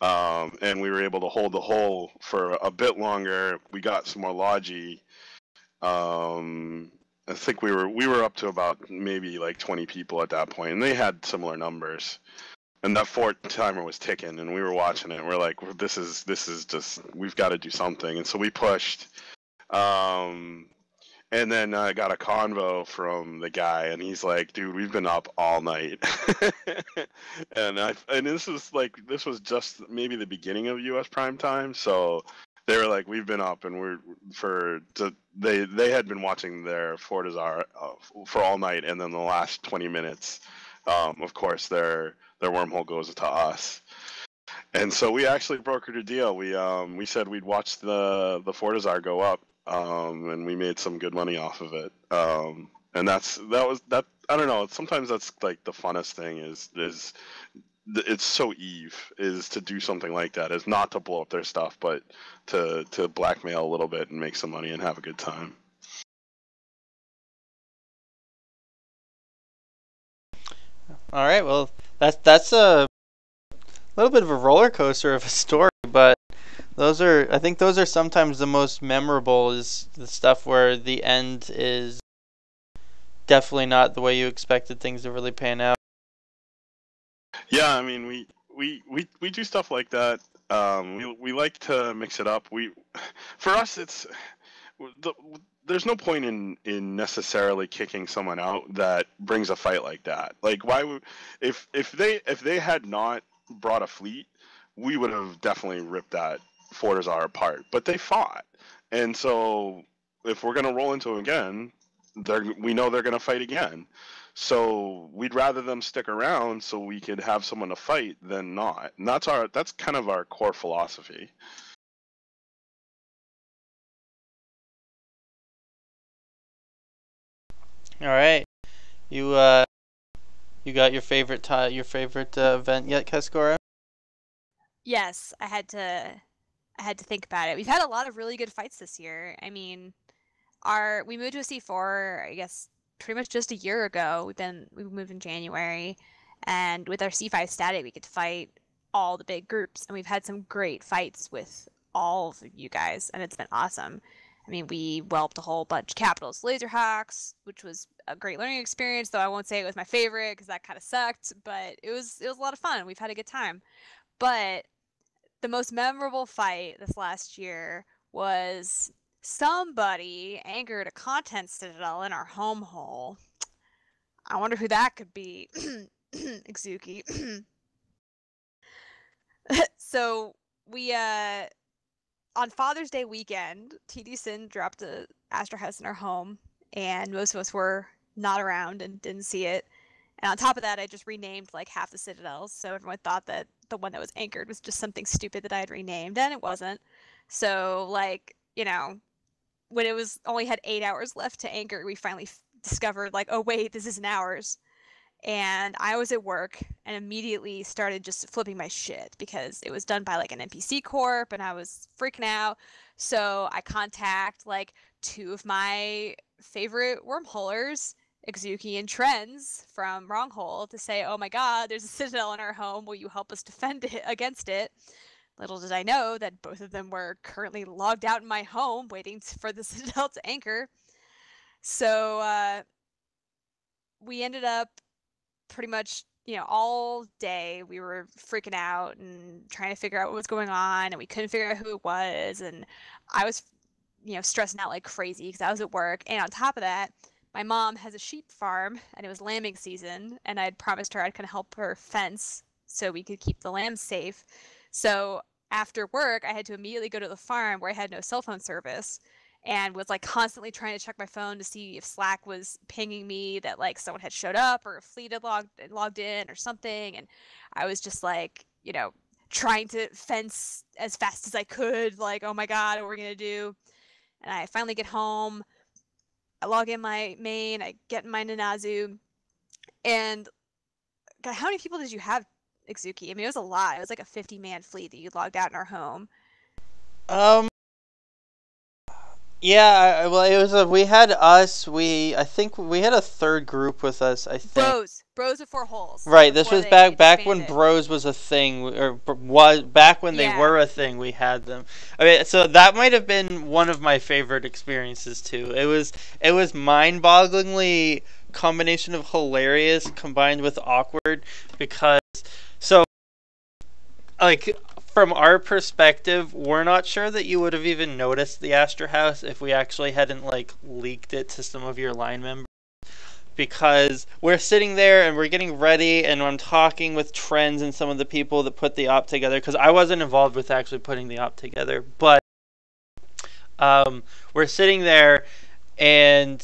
and we were able to hold the hole for a bit longer. We got some more logi. I think we were up to about maybe like 20 people at that point, and they had similar numbers. And that fort timer was ticking, and we were watching it. And we're like, this is just, we've got to do something. And so we pushed. And then I got a convo from the guy, and he's like, "Dude, we've been up all night." and this was just maybe the beginning of U.S. prime time, so they were like, "We've been up, and they had been watching their Foedus Latro for all night, and then the last 20 minutes, of course, their wormhole goes to us." And so we actually brokered a deal. We said we'd watch the Foedus Latro go up. And we made some good money off of it. And that I don't know. Sometimes that's like the funnest thing is it's so Eve is to do something like that, is not to blow up their stuff, but to blackmail a little bit and make some money and have a good time. All right. Well, that's a little bit of a roller coaster of a story, but I think those are sometimes the most memorable, is the stuff where the end is definitely not the way you expected things to really pan out. Yeah, I mean, we do stuff like that. We like to mix it up. For us, there's no point in necessarily kicking someone out that brings a fight like that. Like, why would if they had not brought a fleet, we would have definitely ripped that Foedus Latro apart, but they fought, and so if we're gonna roll into them again, we know they're gonna fight again. So we'd rather them stick around so we could have someone to fight than not. And that's kind of our core philosophy. All right, you got your favorite event yet, Keskora? Yes, I had to think about it. We've had a lot of really good fights this year. I mean, we moved to a C4, I guess, pretty much just a year ago. We moved in January, and with our C5 static, we could fight all the big groups, and we've had some great fights with all of you guys, and it's been awesome. I mean, we whelped a whole bunch of Capitals Laserhawks, which was a great learning experience, though I won't say it was my favorite because that kind of sucked, but it was a lot of fun. We've had a good time. But the most memorable fight this last year was somebody anchored a content citadel in our home hole. I wonder who that could be. Exuki. So we on Father's Day weekend, TD Sin dropped a Astro House in our home, and most of us were not around and didn't see it. And on top of that, I just renamed like half the citadels, so everyone thought that the one that was anchored was just something stupid that I had renamed, and it wasn't. So, like, you know, when it was only had 8 hours left to anchor, we finally discovered, like, oh wait, this isn't ours. And I was at work and immediately started just flipping my shit because it was done by like an NPC corp and I was freaking out. So I contact like two of my favorite wormholers, Exuki and Trends from Wronghole, to say, oh my god, there's a citadel in our home, will you help us defend it against it? Little did I know that both of them were currently logged out in my home waiting for the citadel to anchor. So we ended up pretty much, you know, all day we were freaking out and trying to figure out what was going on, and we couldn't figure out who it was, and I was, you know, stressing out like crazy because I was at work. And on top of that, my mom has a sheep farm and it was lambing season, and I had promised her I'd kind of help her fence so we could keep the lambs safe. So after work, I had to immediately go to the farm where I had no cell phone service, and was like constantly trying to check my phone to see if Slack was pinging me that like someone had showed up or a fleet had logged in or something. And I was just like, you know, trying to fence as fast as I could, like, oh my god, what are we gonna do? And I finally get home, I log in my main, I get in my Nanazu, and god, how many people did you have, Exuki? I mean, it was a lot. It was like a 50-man fleet that you logged out in our home. Yeah, well, it was we had us. I think we had a third group with us. I think. Bros before holes. Right, this before was they back when disbanded. Bros was a thing, or was back when they Yeah. were a thing. We had them. I mean, so that might have been one of my favorite experiences too. It was mind-bogglingly combination of hilarious combined with awkward because so like from our perspective, we're not sure that you would have even noticed the Astor House if we actually hadn't like leaked it to some of your line members. Because we're sitting there and we're getting ready and I'm talking with Trends and some of the people that put the op together, because I wasn't involved with actually putting the op together, but we're sitting there and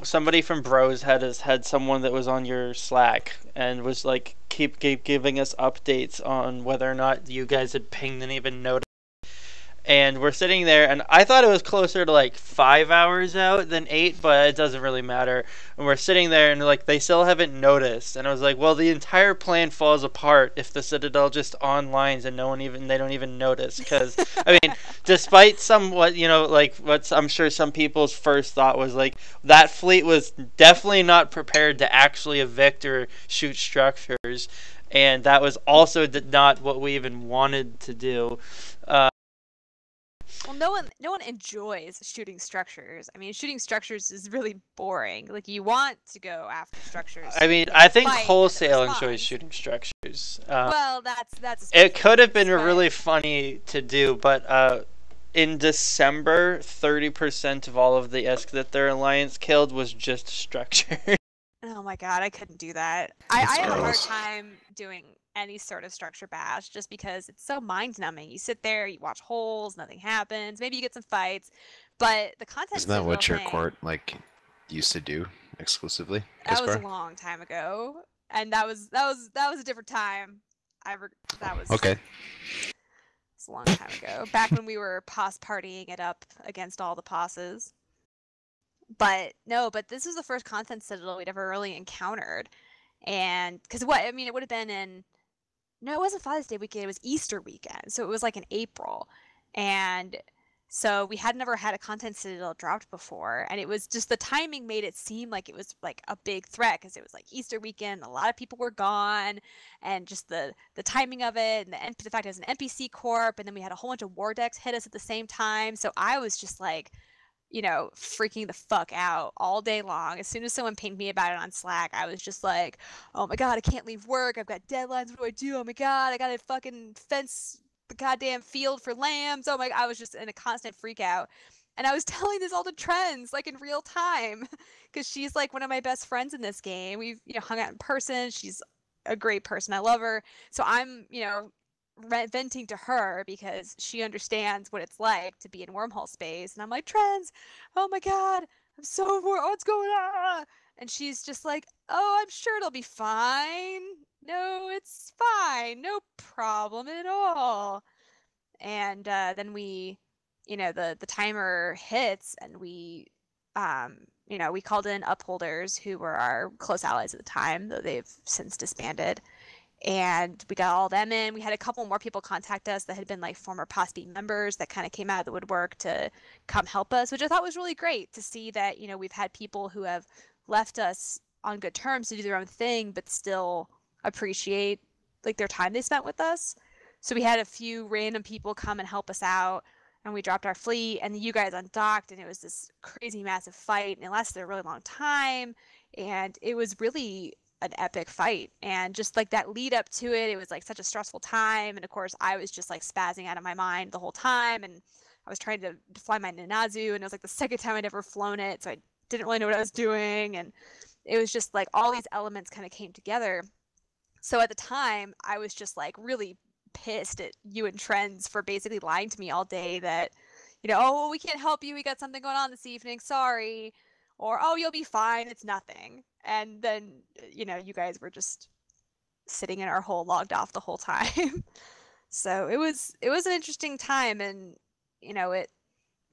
somebody from Bros had someone that was on your Slack and was like keep giving us updates on whether or not you guys had pinged and even noticed. And we're sitting there, and I thought it was closer to like 5 hours out than 8, but it doesn't really matter. And we're sitting there, and like they still haven't noticed. And I was like, well, the entire plan falls apart if the Citadel just onlines and they don't even notice. Because I mean, despite somewhat, like what I'm sure some people's first thought was like that fleet was definitely not prepared to actually evict or shoot structures, and that was also not what we even wanted to do. Well, no one enjoys shooting structures. I mean, shooting structures is really boring. Like, you want to go after structures. I mean, I think Wholesale enjoys shooting structures. Well, that's. It could have been really funny to do, but in December, 30% of all of the ISK that their alliance killed was just structure. Oh my god, I couldn't do that. I have a hard time doing any sort of structure bash just because it's so mind-numbing. You sit there, you watch holes, nothing happens. Maybe you get some fights, but the content. Isn't that what your court like used to do exclusively? That was a long time ago, and that was a different time. That was okay. It's a long time ago. Back when we were POS partying it up against all the POSes. But this was the first content Citadel we'd ever really encountered. And because it would have been it wasn't Father's Day weekend, it was Easter weekend. So it was like in April. And so we had never had a content Citadel dropped before. And it was just the timing made it seem like it was like a big threat because it was like Easter weekend. A lot of people were gone. And just the timing of it and the fact it was an NPC corp. And then we had a whole bunch of war decks hit us at the same time. So I was just like, freaking the fuck out all day long. As soon as someone pinged me about it on Slack, I was just like, oh my god, I can't leave work. I've got deadlines. What do I do? Oh my god, I gotta fucking fence the goddamn field for lambs. Oh my god, I was just in a constant freak out. And I was telling this all to Trends, like in real time, because she's like one of my best friends in this game. We've hung out in person. She's a great person. I love her. So I'm, venting to her because she understands what it's like to be in Wormhole space. And I'm like, Trends, oh my god, I'm so bored. What's going on? And she's just like, oh, I'm sure it'll be fine. No, it's fine. No problem at all. And then we, the timer hits and we, we called in upholders who were our close allies at the time, though they've since disbanded. And we got all them in. We had a couple more people contact us that had been like former POS members that kind of came out of the woodwork to come help us, which I thought was really great to see that, we've had people who have left us on good terms to do their own thing, but still appreciate like their time they spent with us. So we had a few random people come and help us out, and we dropped our fleet, and you guys undocked, and it was this crazy massive fight, and it lasted a really long time, and it was really an epic fight. And just like that lead up to it, it was like such a stressful time, and of course I was just like spazzing out of my mind the whole time, and I was trying to fly my Nanazu, and it was like the second time I'd ever flown it, so I didn't really know what I was doing, and it was just like all these elements kind of came together. So at the time I was just like really pissed at you and Trends for basically lying to me all day that, oh, well, we can't help you, we got something going on this evening, sorry, or oh, you'll be fine, it's nothing. And then, you guys were just sitting in our hole logged off the whole time. So it was an interesting time, and, it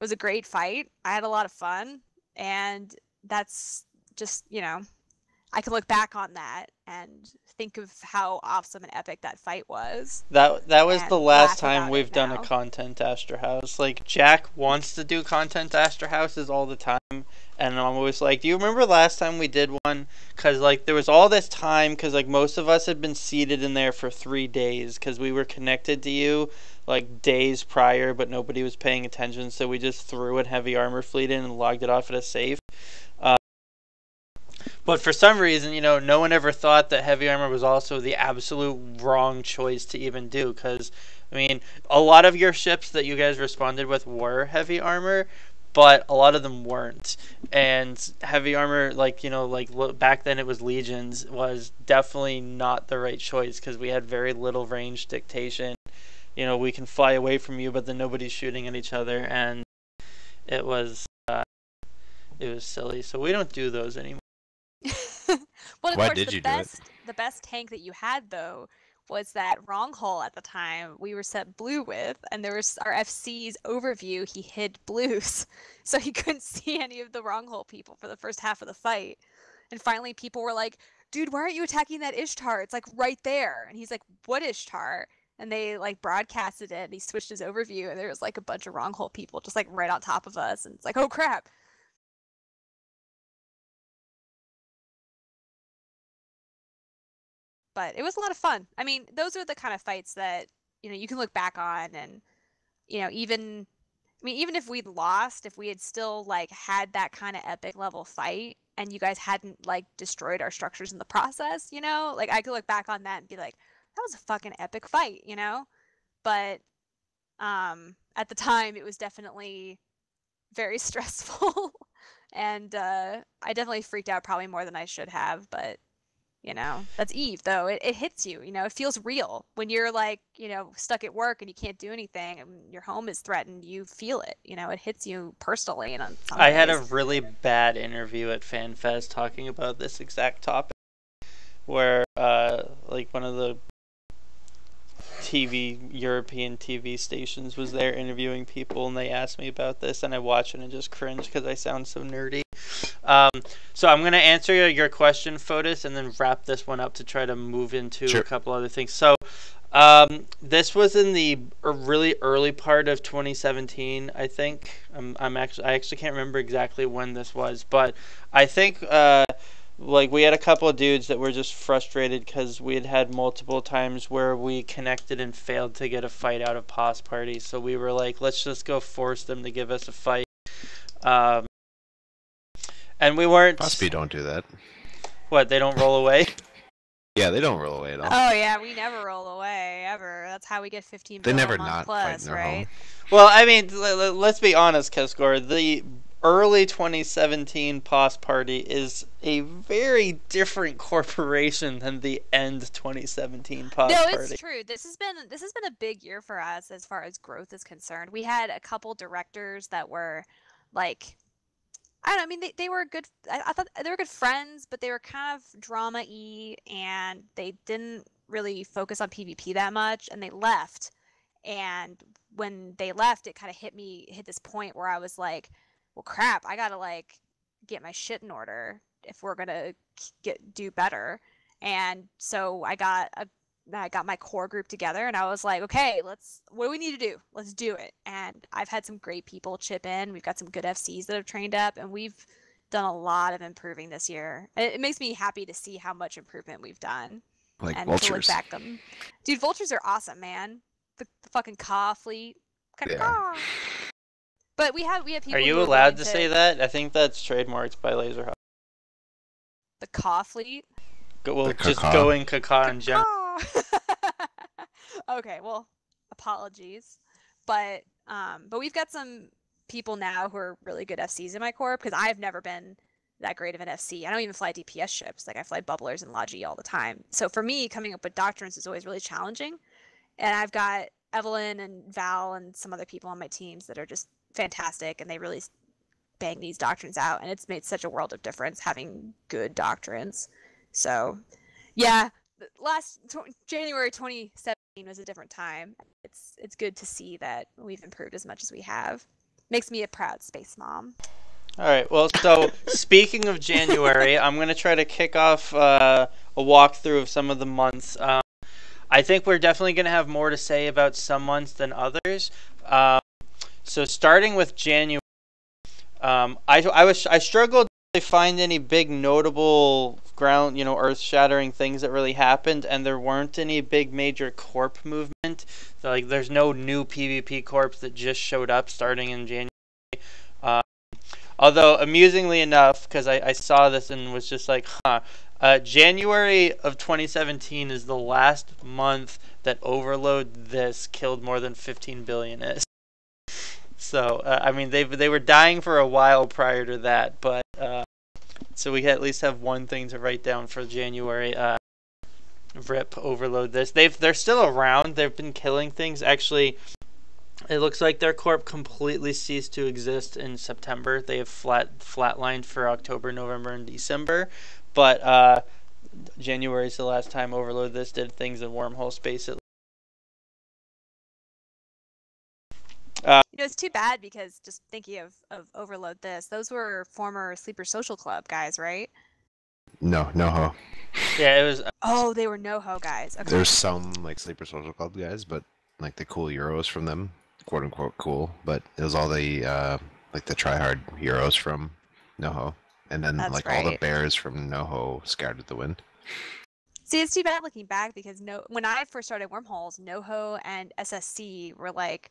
was a great fight. I had a lot of fun, and that's just, I can look back on that and think of how awesome and epic that fight was. That was the last time we've done a content Astor House. Like, Jack wants to do content Astor Houses all the time, And I'm always like, do you remember last time we did one? Because, like, there was all this time, because, like, most of us had been seated in there for 3 days, because we were connected to you, like, days prior, but nobody was paying attention, so we just threw a heavy armor fleet in and logged it off at a safe. But for some reason, you know, no one ever thought that heavy armor was also the absolute wrong choice to even do, because, I mean, a lot of your ships that you guys responded with were heavy armor, but a lot of them weren't. And heavy armor, like, you know, like back then it was legions, was definitely not the right choice, because we had very little range dictation. You know, we can fly away from you, but then nobody's shooting at each other, and it was silly. So we don't do those anymore. Well, of Why course, did you do it? the best tank that you had, though, was that Wormhole at the time we were set blue with, and there was our FC's overview, he hid blues, so he couldn't see any of the Wormhole people for the first half of the fight. And finally people were like, dude, why aren't you attacking that Ishtar? It's like right there. And he's like, what Ishtar? And they like broadcasted it, and he switched his overview, and there was like a bunch of Wormhole people just like right on top of us, and it's like, oh crap. But it was a lot of fun. I mean, those are the kind of fights that, you know, you can look back on, and, you know, even if we'd lost, if we had still like had that kind of epic level fight and you guys hadn't like destroyed our structures in the process, you know, like I could look back on that and be like, that was a fucking epic fight, you know? But at the time it was definitely very stressful. And I definitely freaked out probably more than I should have, but you know, that's Eve, though. It hits you, you know, it feels real. When you're like, you know, stuck at work and you can't do anything and your home is threatened, you feel it, you know, it hits you personally. And I had a really bad interview at FanFest talking about this exact topic, where like one of the European TV stations was there interviewing people, and they asked me about this, and I watched it and just cringed because I sound so nerdy. So I'm going to answer your question, Foedus, and then wrap this one up to try to move into a couple other things. So this was in the really early part of 2017, I think. I actually can't remember exactly when this was, but I think like we had a couple of dudes that were just frustrated because we had multiple times where we connected and failed to get a fight out of POS Party. So we were like, let's just go force them to give us a fight. And we weren't... POSP don't do that. What, they don't roll away? Yeah, they don't roll away at all. Oh yeah, we never roll away, ever. That's how we get 15 They never not plus, fight in their right? home. Well, I mean, let's be honest, Keskora. The early 2017 POS Party is a very different corporation than the end 2017 POS Party. No, it's true. This has been a big year for us as far as growth is concerned. We had a couple directors that were like, I don't know, I mean, they were good. I thought they were good friends, but they were kind of drama-y, and they didn't really focus on PvP that much, and they left. And when they left, it kind of hit this point where I was like, well, crap, I gotta like get my shit in order if we're gonna do better. And so I got my core group together, and I was like, okay, what do we need to do? Let's do it. And I've had some great people chip in. We've got some good FCs that have trained up, and we've done a lot of improving this year. It makes me happy to see how much improvement we've done. Like and vultures. To look back them. Dude, vultures are awesome, man. The fucking Ka fleet. Yeah. But we have people. Are you allowed to say that? I think that's trademarked by Laserhawk. The Ka fleet? Just going Kaka in general. Okay, well, apologies, but we've got some people now who are really good FCs in my corps, because I've never been that great of an FC. I don't even fly DPS ships. Like, I fly bubblers and Logi all the time. So for me, coming up with doctrines is always really challenging. And I've got Evelyn and Val and some other people on my teams that are just fantastic, and they really bang these doctrines out, and it's made such a world of difference having good doctrines. So yeah, January 2017 was a different time. It's good to see that we've improved as much as we have. Makes me a proud space mom. All right, well, so speaking of January, I'm going to try to kick off a walkthrough of some of the months. I think we're definitely going to have more to say about some months than others. So starting with January, I struggled to find any big notable ground, earth-shattering things that really happened, and there weren't any big major corp movement. So, like, there's no new PvP corps that just showed up starting in January. Um, Although, amusingly enough, because I saw this and was just like, January of 2017 is the last month that Overload this killed more than 15 billion is. So, I mean, they were dying for a while prior to that, but so we at least have one thing to write down for January. RIP Overload this. They're still around. They've been killing things. Actually, it looks like their corp completely ceased to exist in September. They have flatlined for October, November, and December. But January is the last time Overload this did things in Wormhole space. It's too bad because just thinking of Overload this, those were former Sleeper Social Club guys, right? No, NoHo. Yeah, it was. Oh, they were NoHo guys. Okay. There's some like Sleeper Social Club guys, but like the cool Euros from them, quote unquote cool. But it was all the like the tryhard Euros from NoHo, and then That's all the right. bears from NoHo scattered the wind. See, it's too bad looking back because when I first started Wormholes, NoHo and SSC were like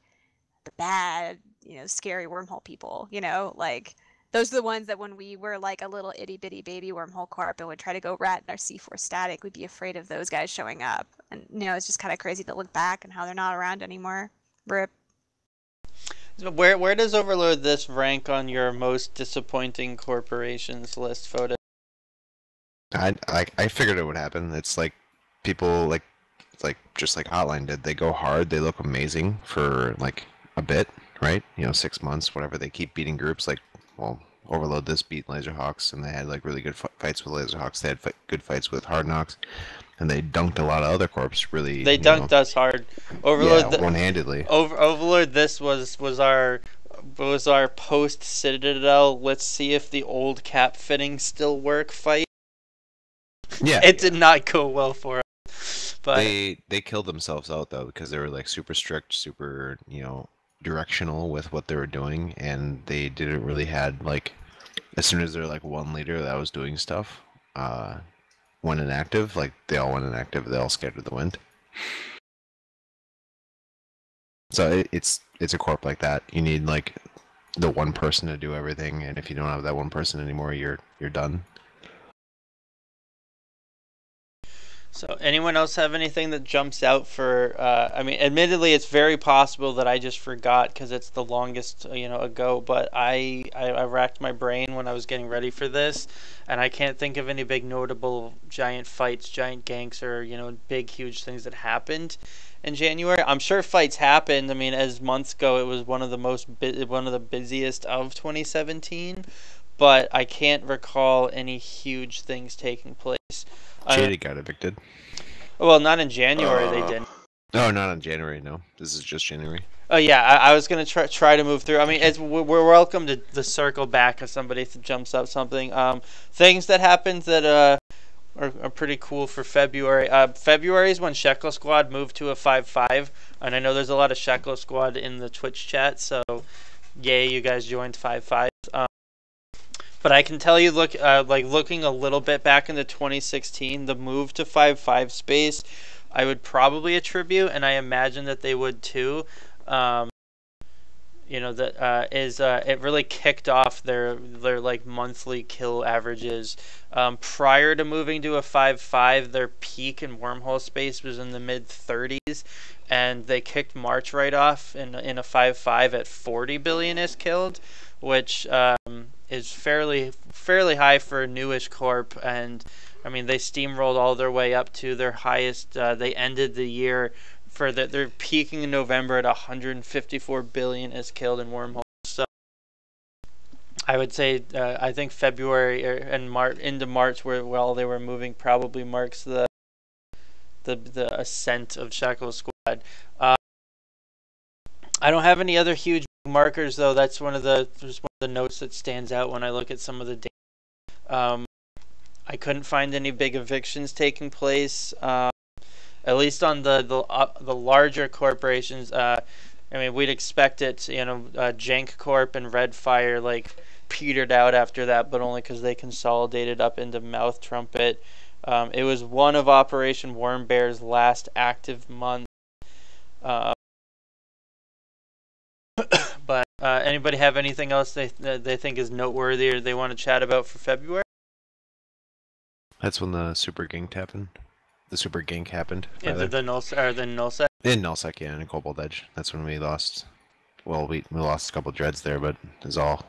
the bad, scary wormhole people. Like those are the ones that when we were like a little itty bitty baby wormhole corp and would try to go rat in our C4 static, we'd be afraid of those guys showing up. And it's just kind of crazy to look back and how they're not around anymore. RIP. So where does Overload this rank on your most disappointing corporations list, Foedus? I figured it would happen. It's like people just like Hotline did. They go hard. They look amazing for like a bit, right? 6 months, whatever. They keep beating groups. Overload this beat Laserhawks, and they had like really good fights with Laserhawks. They had good fights with Hard Knocks, and they dunked a lot of other corps. Really, they dunked us hard. Overload one-handedly. Overload this was our post Citadel. Let's see if the old cap fittings still work fight. Yeah, it did not go well for us. But they killed themselves out though because they were like super strict, super directional with what they were doing, and they didn't really had like as soon as they're like one leader that was doing stuff went inactive, like they all went inactive, they all scattered the wind. So it's a corp like that. You need like the one person to do everything, and if you don't have that one person anymore, you're done. So, anyone else have anything that jumps out for? I mean, admittedly, it's very possible that I just forgot because it's the longest ago. But I racked my brain when I was getting ready for this, and I can't think of any big notable giant fights, giant ganks, or big huge things that happened in January. I'm sure fights happened. I mean, as months go, it was one of the busiest of 2017. But I can't recall any huge things taking place. Jaded got evicted. Well, not in January. They didn't. No, not in January. No, this is just January. Oh yeah, I was gonna try to move through. I mean, we're welcome to the circle back if somebody jumps up something. Things that happened that are pretty cool for February. February is when Shekel Squad moved to a 5-5, and I know there's a lot of Shekel Squad in the Twitch chat. So, yay, you guys joined 5-5. But I can tell you, looking a little bit back into 2016, the move to 5-5 space, I would probably attribute, and I imagine that they would too. It really kicked off their like monthly kill averages. Prior to moving to a 5-5, their peak in Wormhole space was in the mid 30s, and they kicked March right off in a 5-5 at 40 billion is killed, which is fairly high for a newish corp. And I mean, they steamrolled all their way up to their highest. They ended the year they're peaking in November at 154 billion is killed in Wormhole. So I would say I think February and March into March, while they were moving, probably marks the ascent of Shekel Squad. I don't have any other huge markers though. That's one of the notes that stands out when I look at some of the data. I couldn't find any big evictions taking place. At least on the larger corporations. I mean, we'd expect it. Jank Corp and Redfire, like petered out after that, but only because they consolidated up into Mouth Trumpet. It was one of Operation Worm Bear's last active month. But anybody have anything else they think is noteworthy or they want to chat about for February? That's when the super gink happened. The super gink happened. Yeah, the nullsec. In nullsec, yeah, and Cobalt Edge. That's when we lost. Well, we lost a couple dreads there, but is all.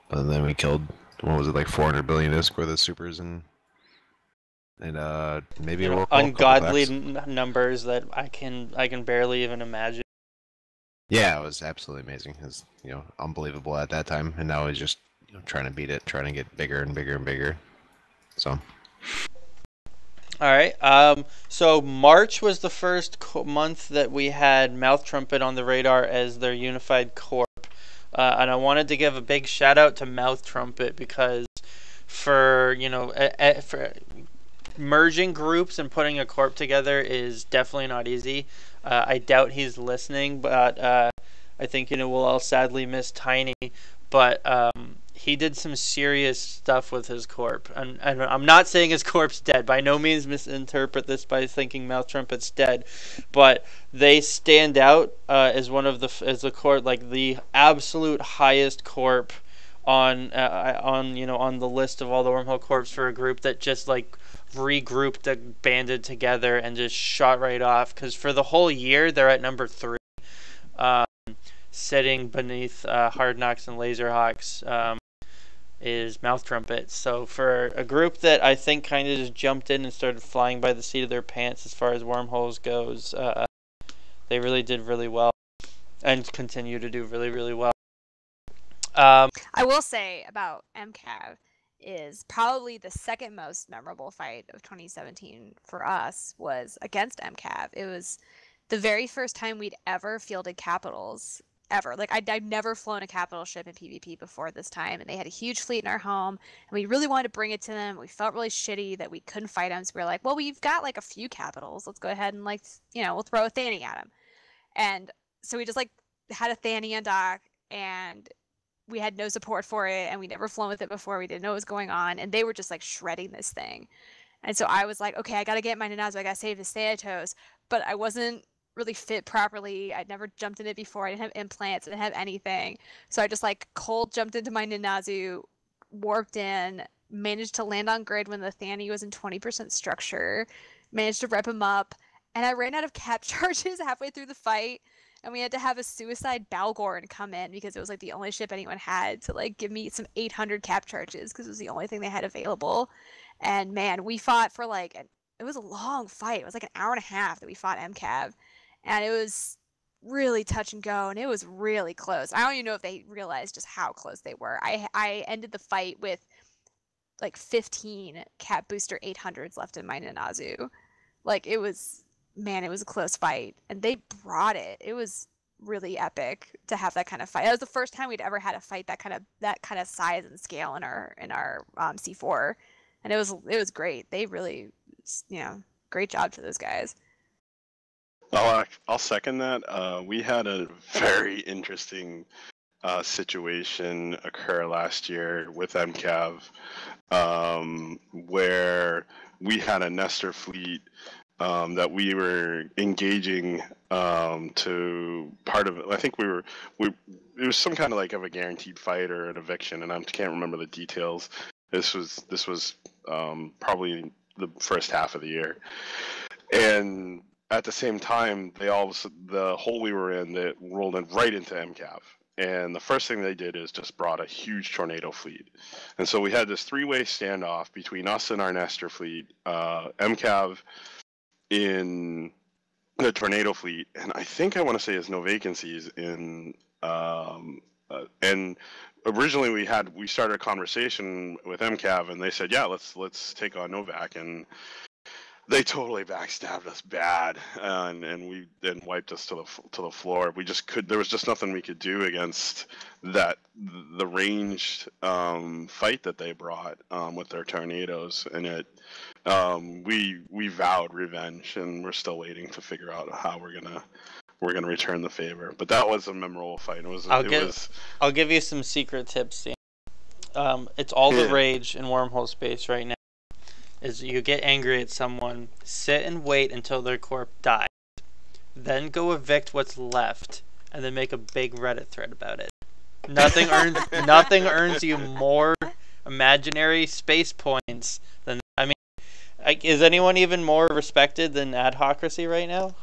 And then we killed. What was it, like 400 billion ISK worth of supers and maybe ungodly numbers that I can barely even imagine. Yeah, it was absolutely amazing. It was, unbelievable at that time, and now he's just trying to beat it, trying to get bigger and bigger and bigger. So. All right. So March was the first month that we had Mouth Trumpet on the radar as their unified corp, and I wanted to give a big shout out to Mouth Trumpet because for for merging groups and putting a corp together is definitely not easy. I doubt he's listening, but I think we'll all sadly miss Tiny. But he did some serious stuff with his corp, and I'm not saying his corp's dead. By no means misinterpret this by thinking Mouth Trumpet's dead, but they stand out as as the corp, like the absolute highest corp on the list of all the Wormhole corps for a group that just like regrouped, banded together, and just shot right off. Because for the whole year, they're at number 3, sitting beneath Hard Knocks and Laserhawks. Is Mouth Trumpet. So for a group that I think kind of just jumped in and started flying by the seat of their pants as far as Wormholes goes, they really did really well and continue to do really, really well. I will say about MCAV is probably the second most memorable fight of 2017 for us was against MCAV. It was the very first time we'd ever fielded capitals. Ever. Like, I'd never flown a capital ship in PvP before this time, and they had a huge fleet in our home, and we really wanted to bring it to them. We felt really shitty that we couldn't fight them, so we were like, well, we've got like a few capitals. Let's go ahead and we'll throw a Thani at them. And so we just like had a Thani on dock, and we had no support for it, and we'd never flown with it before. We didn't know what was going on, and they were just like shredding this thing. And so I was like, okay, I gotta get my Nanazo, I gotta save his Thanatos, but I wasn't really fit properly. I'd never jumped in it before. I didn't have implants. I didn't have anything. So I just like cold jumped into my Nanazu, warped in, managed to land on grid when the Thani was in 20% structure, managed to rep him up, and I ran out of cap charges halfway through the fight, and we had to have a suicide Balgorn come in because it was like the only ship anyone had to like give me some 800 cap charges because it was the only thing they had available. And man, we fought for it was a long fight. It was like an hour and a half that we fought MCAV. And it was really touch and go, and it was really close. I don't even know if they realized just how close they were. I ended the fight with like 15 Cap Booster 800s left in my Nanazu. Like, it was a close fight, and they brought it. It was really epic to have that kind of fight. That was the first time we'd ever had a fight that kind of size and scale in our C4, and it was great. They really, great job to those guys. I'll second that. We had a very interesting situation occur last year with MCAV, where we had a Nestor fleet that we were engaging to part of it. I think it was some kind of a guaranteed fight or an eviction, and I can't remember the details. This was probably the first half of the year, and at the same time, the hole we were in, that rolled in right into MCAV. And the first thing they did is just brought a huge tornado fleet. And so we had this 3-way standoff between us and our Nestor fleet, MCAV in the tornado fleet, and I think I want to say there's no vacancies in, and originally we started a conversation with MCAV, and they said, yeah, let's take on Novak, and they totally backstabbed us bad, and we then wiped us to the floor. There was just nothing we could do against the ranged fight that they brought with their tornadoes, and we vowed revenge, and we're still waiting to figure out how we're gonna return the favor. But that was a memorable fight. I'll give you some secret tips, Dan. It's all the Yeah. rage in Wormhole space right now. Is you get angry at someone, sit and wait until their corpse dies, then go evict what's left, and then make a big Reddit thread about it. Nothing earns you more imaginary space points than. I mean, is anyone even more respected than Adhocracy right now?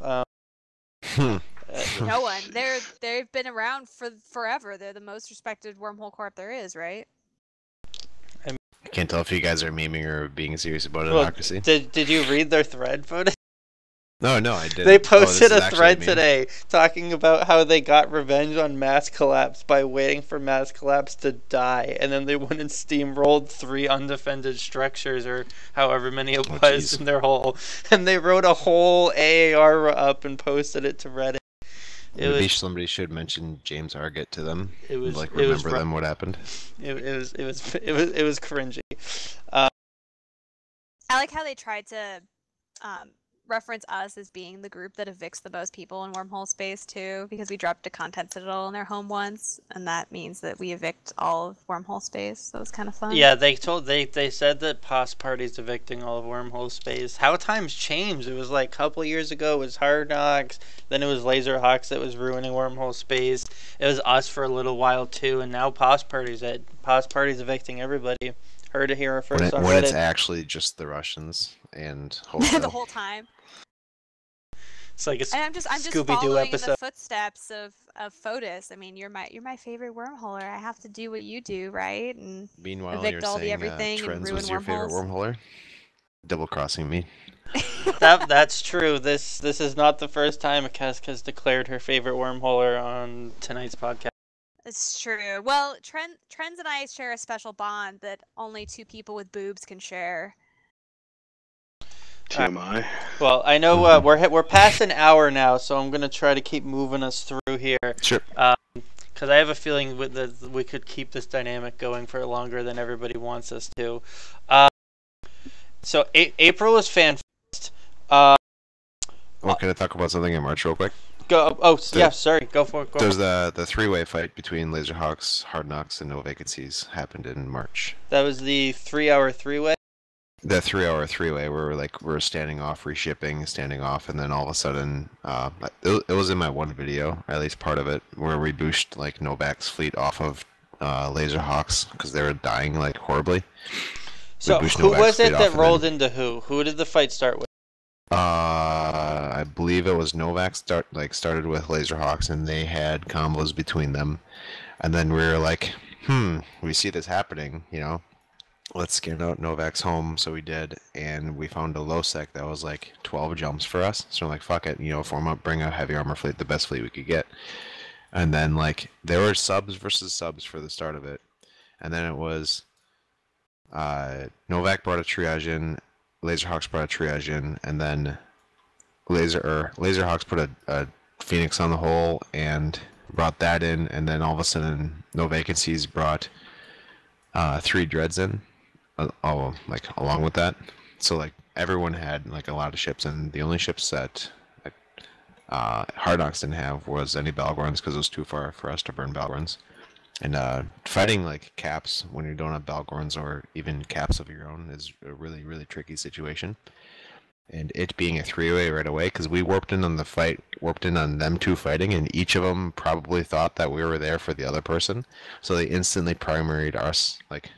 No one. They've been around for forever. They're the most respected Wormhole Corp there is, right? I can't tell if you guys are memeing or being serious about Well, Adhocracy. did you read their thread, Foedus? No, I didn't. They posted this is a actually thread meme. today talking about how they got revenge on Mass Collapse by waiting for Mass Collapse to die, and then they went and steamrolled 3 undefended structures, or however many it was, jeez. in their hole, and they wrote a whole AAR up and posted it to Reddit. Maybe somebody should mention James Argett to them. It was like it was remember them what happened. It was cringy. I like how they tried to reference us as being the group that evicts the most people in Wormhole space too, because we dropped a content citadel in their home once, and that means that we evict all of Wormhole space. So it's kind of fun. Yeah, they said that POS Party's evicting all of Wormhole space. How times change. It was like a couple of years ago it was Hard Knocks, then it was Laserhawks that was ruining Wormhole space. It was us for a little while too, and now POS Party's evicting everybody. Heard it here first on when it's Reddit. actually just the Russians and The whole time. It's like a And I'm just Scooby-Doo following in episode. the footsteps of Foedus. I mean, you're my favorite wormholer. I have to do what you do, right? And Meanwhile, evict you're all the saying everything and Trends ruin was your favorite wormholes. wormholer? Double crossing me. That's true. This is not the first time Kesk has declared her favorite wormholer on tonight's podcast. It's true. Well, Trends and I share a special bond that only 2 people with boobs can share. TMI. Well, I know we're past an hour now, so I'm gonna try to keep moving us through here. Sure. Because I have a feeling that we could keep this dynamic going for longer than everybody wants us to. So April is FanFest. Well, can I talk about something in March real quick? Go. Oh, yeah. Sorry. Go for it. There's the 3-way fight between Laserhawks, Hard Knocks, and No Vacancies happened in March. That was the 3-hour 3-way. The 3-hour 3-way where we're standing off, reshipping, standing off, and then all of a sudden, it was in my one video, or at least part of it, where we booshed like Novak's fleet off of Laserhawks because they were dying like horribly. So who was it that rolled into who? Who did the fight start with? I believe it was Novak started with Laserhawks, and they had combos between them, and then we were like, we see this happening, let's scan out Novak's home. So we did, and we found a low sec that was like 12 jumps for us. So we're like, fuck it, form up, bring a heavy armor fleet, the best fleet we could get. And then like there were subs versus subs for the start of it, and then it was Novak brought a triage in, Laserhawks brought a triage in, and then Laserhawks put a Phoenix on the hole and brought that in, and then all of a sudden No Vacancies brought 3 dreads in, along with that. So like everyone had like a lot of ships, and the only ships that Hard Knocks didn't have was any Balgorns because it was too far for us to burn Balgorns. And fighting like caps when you don't have Balgorns or even caps of your own is a really, really tricky situation. And it being a 3-way right away, because we warped in on them 2 fighting, and each of them probably thought that we were there for the other person. So they instantly primaried us, like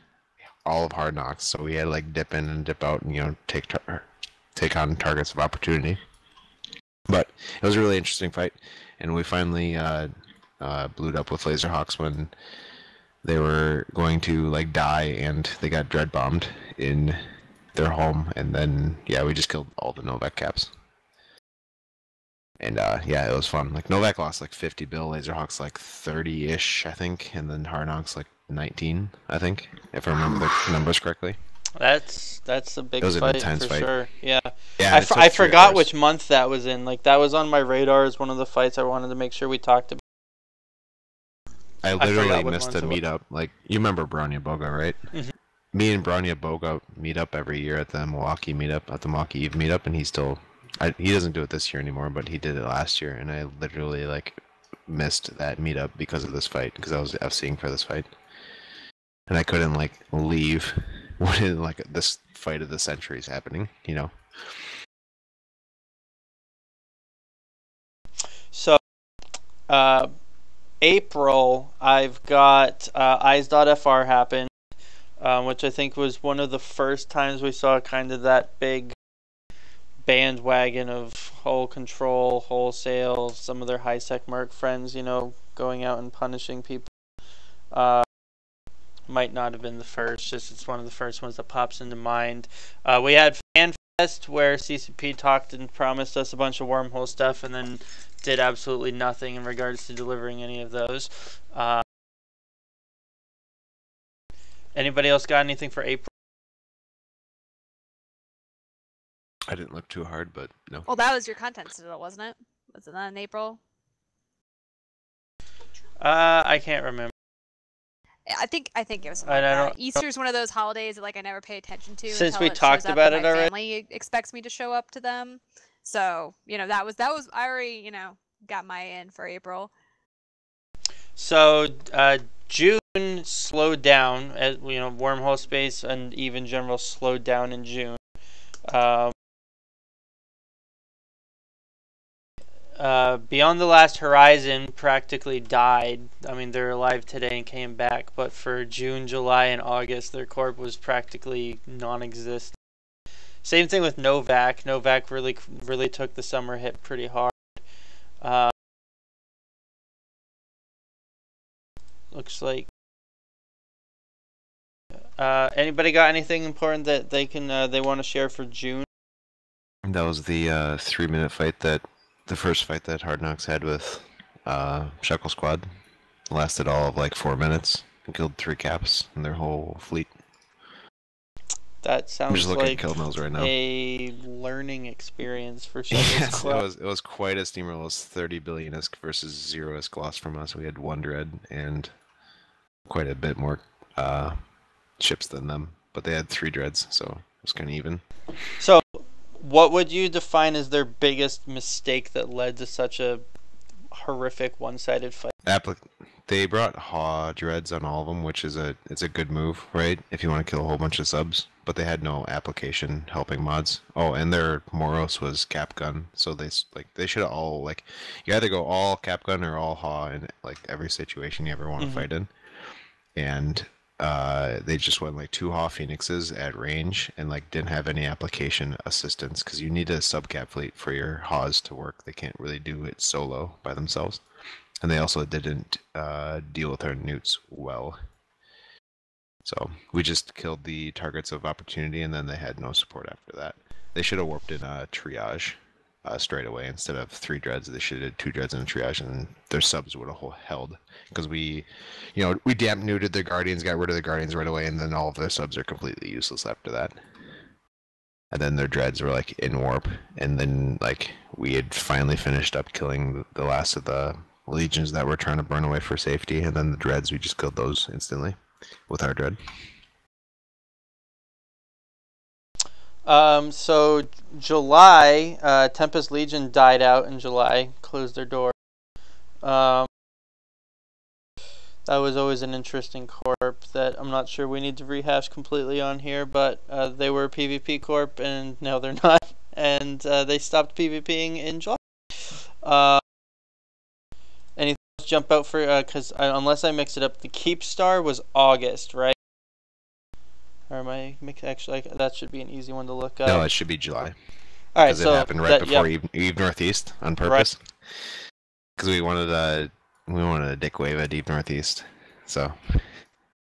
all of Hard Knocks. So we had to like dip in and dip out and, take on targets of opportunity. But it was a really interesting fight, and we finally blew it up with Laserhawks when they were going to like die, and they got dread bombed in their home, and then we just killed all the Novak caps. And it was fun. Like Novak lost like 50 bill, Laserhawks like 30-ish, I think, and then Hard Knocks like 19, I think, if I remember the numbers correctly. That's a big fight for sure. Yeah. I forgot which month that was in. Like that was on my radar as one of the fights I wanted to make sure we talked about. I literally missed a meetup. Like you remember Bronya Boga, right? Mm-hmm. Me and Bronya Boga meet up every year at the Milwaukee Eve meetup, and he doesn't do it this year anymore, but he did it last year, and I literally like missed that meetup because of this fight, because I was FCing for this fight. and I couldn't like leave when like this fight of the century is happening, you know. So, April, I've got Eyes.fr happen, which I think was one of the first times we saw kind of that big bandwagon of whole control, wholesale, some of their high-tech merc friends, you know, going out and punishing people. Might not have been the first, just it's one of the first ones that pops into mind. We had FanFest where CCP talked and promised us a bunch of Wormhole stuff and then did absolutely nothing in regards to delivering any of those. Anybody else got anything for April? I didn't look too hard, but no. Well, that was your content citadel, wasn't it? Was it not in April? I can't remember. I think it was something like that. Easter's one of those holidays that like I never pay attention to. Since until we it talked shows up about and it already. my family expects me to show up to them. So that was I already got my in for April. So June slowed down, as Wormhole space and even general slowed down in June. Beyond the Last Horizon practically died. I mean, they're alive today and came back, but for June, July, and August, their corp was practically non-existent. Same thing with Novak. Novak really took the summer hit pretty hard. Looks like. Anybody got anything important that they want to share for June? That was the 3-minute fight the first fight that Hard Knocks had with Shekel Squad. Lasted all of like 4 minutes and killed 3 caps in their whole fleet. That sounds like kill mills right now. A learning experience for Shekel Squad. It was quite a steamroll. It was 30 billion ISK versus 0 ISK lost from us. We had 1 dread and quite a bit more ships than them, but they had 3 dreads, so it was kind of even. So, what would you define as their biggest mistake that led to such a horrific one-sided fight? They brought HAW dreads on all of them, which is it's a good move, right? If you want to kill a whole bunch of subs, but they had no application helping mods. Oh, and their Moros was cap gun, so they should have all you either go all cap gun or all HAW in like every situation you ever want to fight in, and they just went 2 HAW Phoenixes at range and didn't have any application assistance because you need a subcap fleet for your HAWs to work. They can't really do it solo by themselves, and they also didn't deal with our newts well. So we just killed the targets of opportunity, and then they had no support after that. They should have warped in triage straight away instead of 3 dreads. They should have did 2 dreads and a triage, and their subs would have held. Because we damp neutered their guardians, got rid of the guardians right away, and then all of their subs are completely useless after that. And then their dreads were in warp, and then we had finally finished up killing the last of the legions that were trying to burn away for safety, and then the dreads, we just killed those instantly with our dread. So July, Tempest Legion died out in July, closed their door. That was always an interesting corp that I'm not sure we need to rehash completely on here, but they were a PvP corp and now they're not, and they stopped PvPing in July. Anything else jump out for, because unless I mix it up, the Keepstar was August, right? Or am I actually? That should be an easy one to look up. No, it should be July. All right, so it happened right before Eve Northeast on purpose. Because we wanted a dick wave at Eve Northeast, so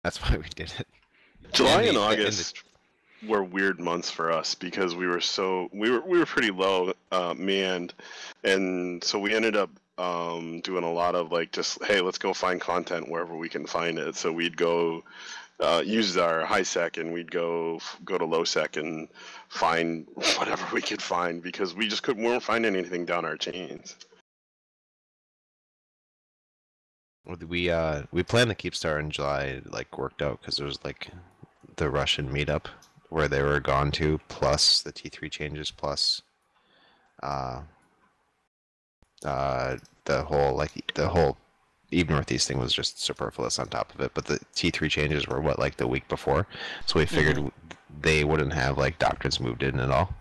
that's why we did it. July and August were weird months for us because we were pretty low manned, and so we ended up doing a lot of just hey, let's go find content wherever we can find it. So we'd go. Use our high sec, and we'd go to low sec and find whatever we could find because we weren't finding anything down our chains. We planned the Keepstar in July. It worked out because there was the Russian meetup where they were gone to, plus the T3 changes, plus the whole Eve Northeast thing was just superfluous on top of it. But the T3 changes were what, like the week before, so we figured they wouldn't have like doctrines moved in at all.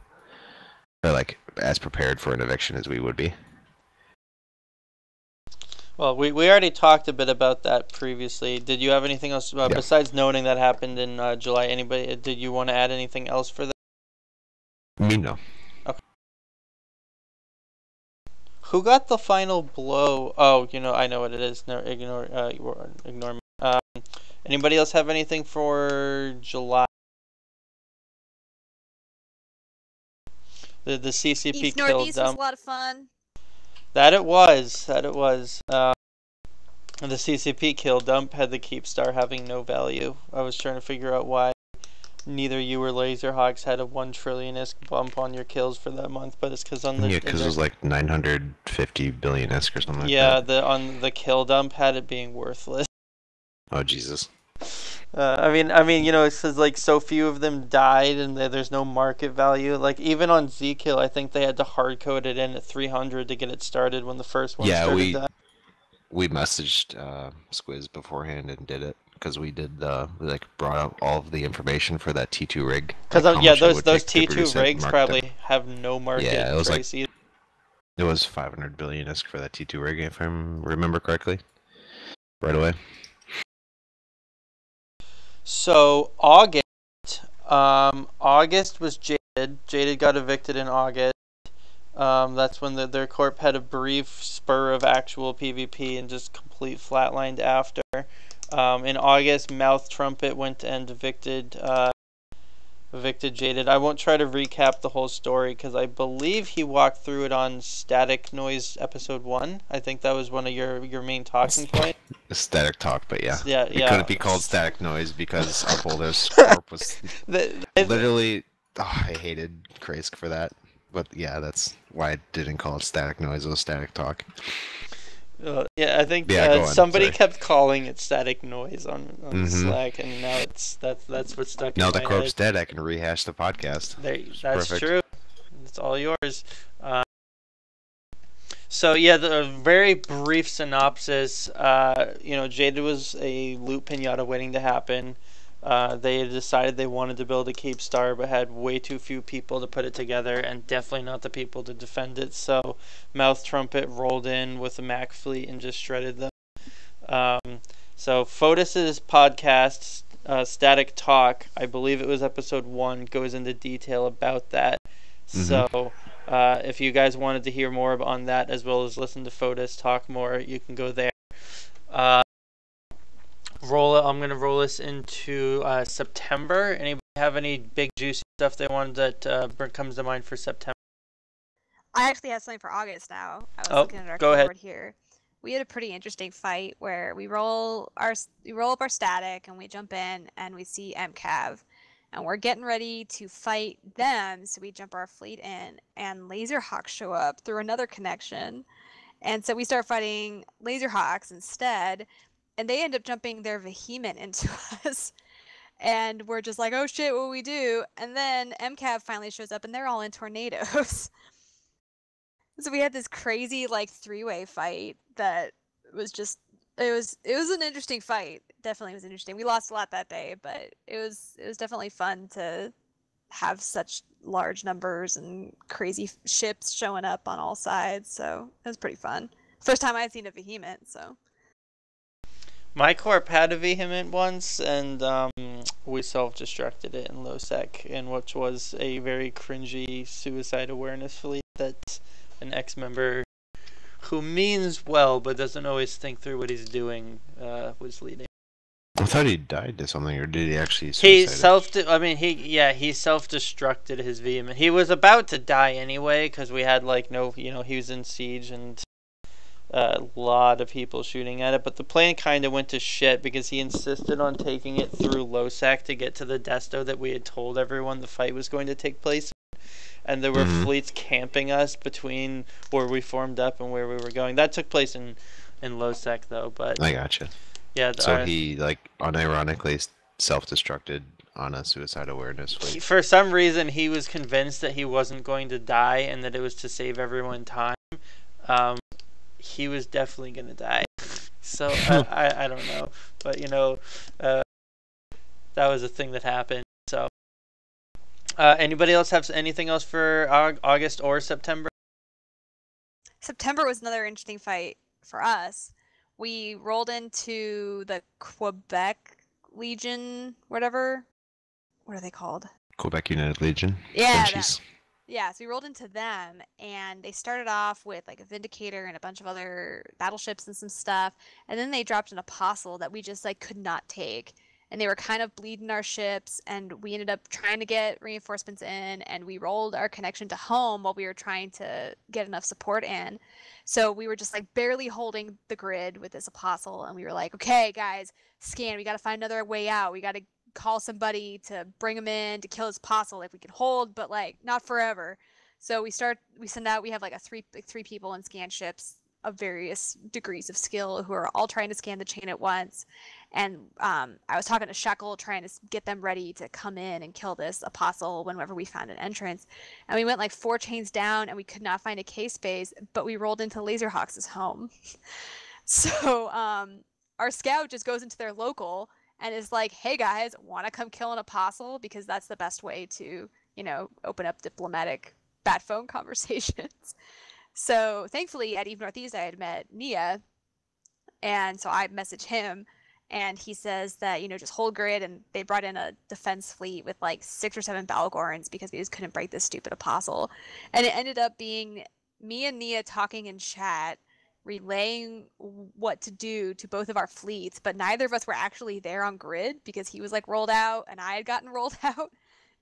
They're like as prepared for an eviction as we would be. Well, we already talked a bit about that previously. Did you have anything else besides noting that happened in July? Anybody? Did you want to add anything else for that? Me, no. Okay. Who got the final blow? Oh, I know what it is. No, ignore me. Anybody else have anything for July? The CCP East kill Northeast dump. was a lot of fun. That it was. The CCP kill dump had the keep star having no value. I was trying to figure out why neither you or Laserhawks had a 1 trillion ISK bump on your kills for that month, but it's because on the because it was like 950 billion ISK or something. Yeah, like that. on the kill dump had it being worthless. Oh Jesus. I mean, it says like so few of them died, and there's no market value. Like even on Zkill, I think they had to hard code it in at 300 to get it started when the first one started. Yeah, we messaged Squiz beforehand and did it because we brought up all of the information for that T2 rig. Because those T2 rigs probably have no market. Yeah, it was price either. It was 500 billion ISK for that T2 rig, if I remember correctly. Right away. So August was Jaded. Jaded got evicted in August. That's when their corp had a brief spur of actual PvP and just complete flatlined after. In August, Mouth Trumpet went and evicted Jaded. I won't try to recap the whole story because I believe he walked through it on Static Noise episode 1. I think that was one of your main talking points. Static talk, but yeah. It couldn't be called Static Noise because Upholder's corp was literally... Oh, I hated Kraisk for that. But yeah, that's why I didn't call it Static Noise. It was Static Talk. I think somebody kept calling it Static Noise on Slack, and now that's what's stuck in my head. Now the corp's dead, I can rehash the podcast. That's true. It's all yours. So yeah, the very brief synopsis. Jaded was a loot pinata waiting to happen. They decided they wanted to build a Keep Star, but had way too few people to put it together, and definitely not the people to defend it. So Mouth Trumpet rolled in with a Mac fleet and just shredded them. So Foedus's podcast, Static Talk, I believe it was episode 1, goes into detail about that. So if you guys wanted to hear more on that, as well as listen to Foedus talk more, you can go there. I'm going to roll us into September. Anybody have any big juicy stuff they wanted that comes to mind for September? I actually have something for August now. I was looking at our keyboard here. We had a pretty interesting fight where we roll up our static and we jump in and we see MCAV. And we're getting ready to fight them, so we jump our fleet in, and Laserhawks show up through another connection. And so we start fighting Laserhawks instead. And they end up jumping their Vehement into us. And we're just like, oh shit, what do we do? And then MCAV finally shows up and they're all in tornadoes. So we had this crazy like 3-way fight that was just, it was an interesting fight. Definitely was interesting. We lost a lot that day, but it was definitely fun to have such large numbers and crazy ships showing up on all sides. So it was pretty fun. First time I'd seen a Vehement, so. My corp had a Vehement once, and we self-destructed it in LowSec, which was a very cringy suicide awareness fleet that an ex-member who means well but doesn't always think through what he's doing was leading. I thought he died to something, or did he actually suicide? He self-destructed his Vehement. He was about to die anyway, because we had he was in siege and a lot of people shooting at it, but the plan kind of went to shit because he insisted on taking it through LowSec to get to the desto that we had told everyone the fight was going to take place in. And there were fleets camping us between where we formed up and where we were going. That took place in LowSec though, but I gotcha. Yeah. So he unironically self-destructed on a suicide awareness fleet. For some reason, he was convinced that he wasn't going to die and that it was to save everyone time. He was definitely going to die. So I don't know, but that was a thing that happened. So anybody else have anything else for August or September? September was another interesting fight for us. We rolled into the Quebec Legion, whatever. What are they called? Quebec United Legion. Yeah, Banshees. Yeah, so we rolled into them, and they started off with like a Vindicator and a bunch of other battleships and some stuff, and then they dropped an Apostle that we just like could not take, and they were kind of bleeding our ships, and we ended up trying to get reinforcements in, and we rolled our connection to home while we were trying to get enough support in. So we were just like barely holding the grid with this Apostle, and we were like, okay, guys, scan, we got to find another way out. We got to call somebody to bring him in to kill his apostle if we can hold, but like not forever. So we send out, we have like three people in scan ships of various degrees of skill who are all trying to scan the chain at once. And I was talking to Shekel trying to get them ready to come in and kill this apostle whenever we found an entrance. And we went like 4 chains down and we could not find a case space, but we rolled into Laserhawks' home. So our scout just goes into their local and is like, hey guys, want to come kill an apostle? Because that's the best way to, open up diplomatic bat phone conversations. So thankfully at Eve Northeast, I had met Nia. And so I messaged him and he says that, just hold grid. And they brought in a defense fleet with like 6 or 7 Balgorns because we just couldn't break this stupid apostle. And it ended up being me and Nia talking in chat, relaying what to do to both of our fleets, but neither of us were actually there on grid because he was like rolled out and I had gotten rolled out.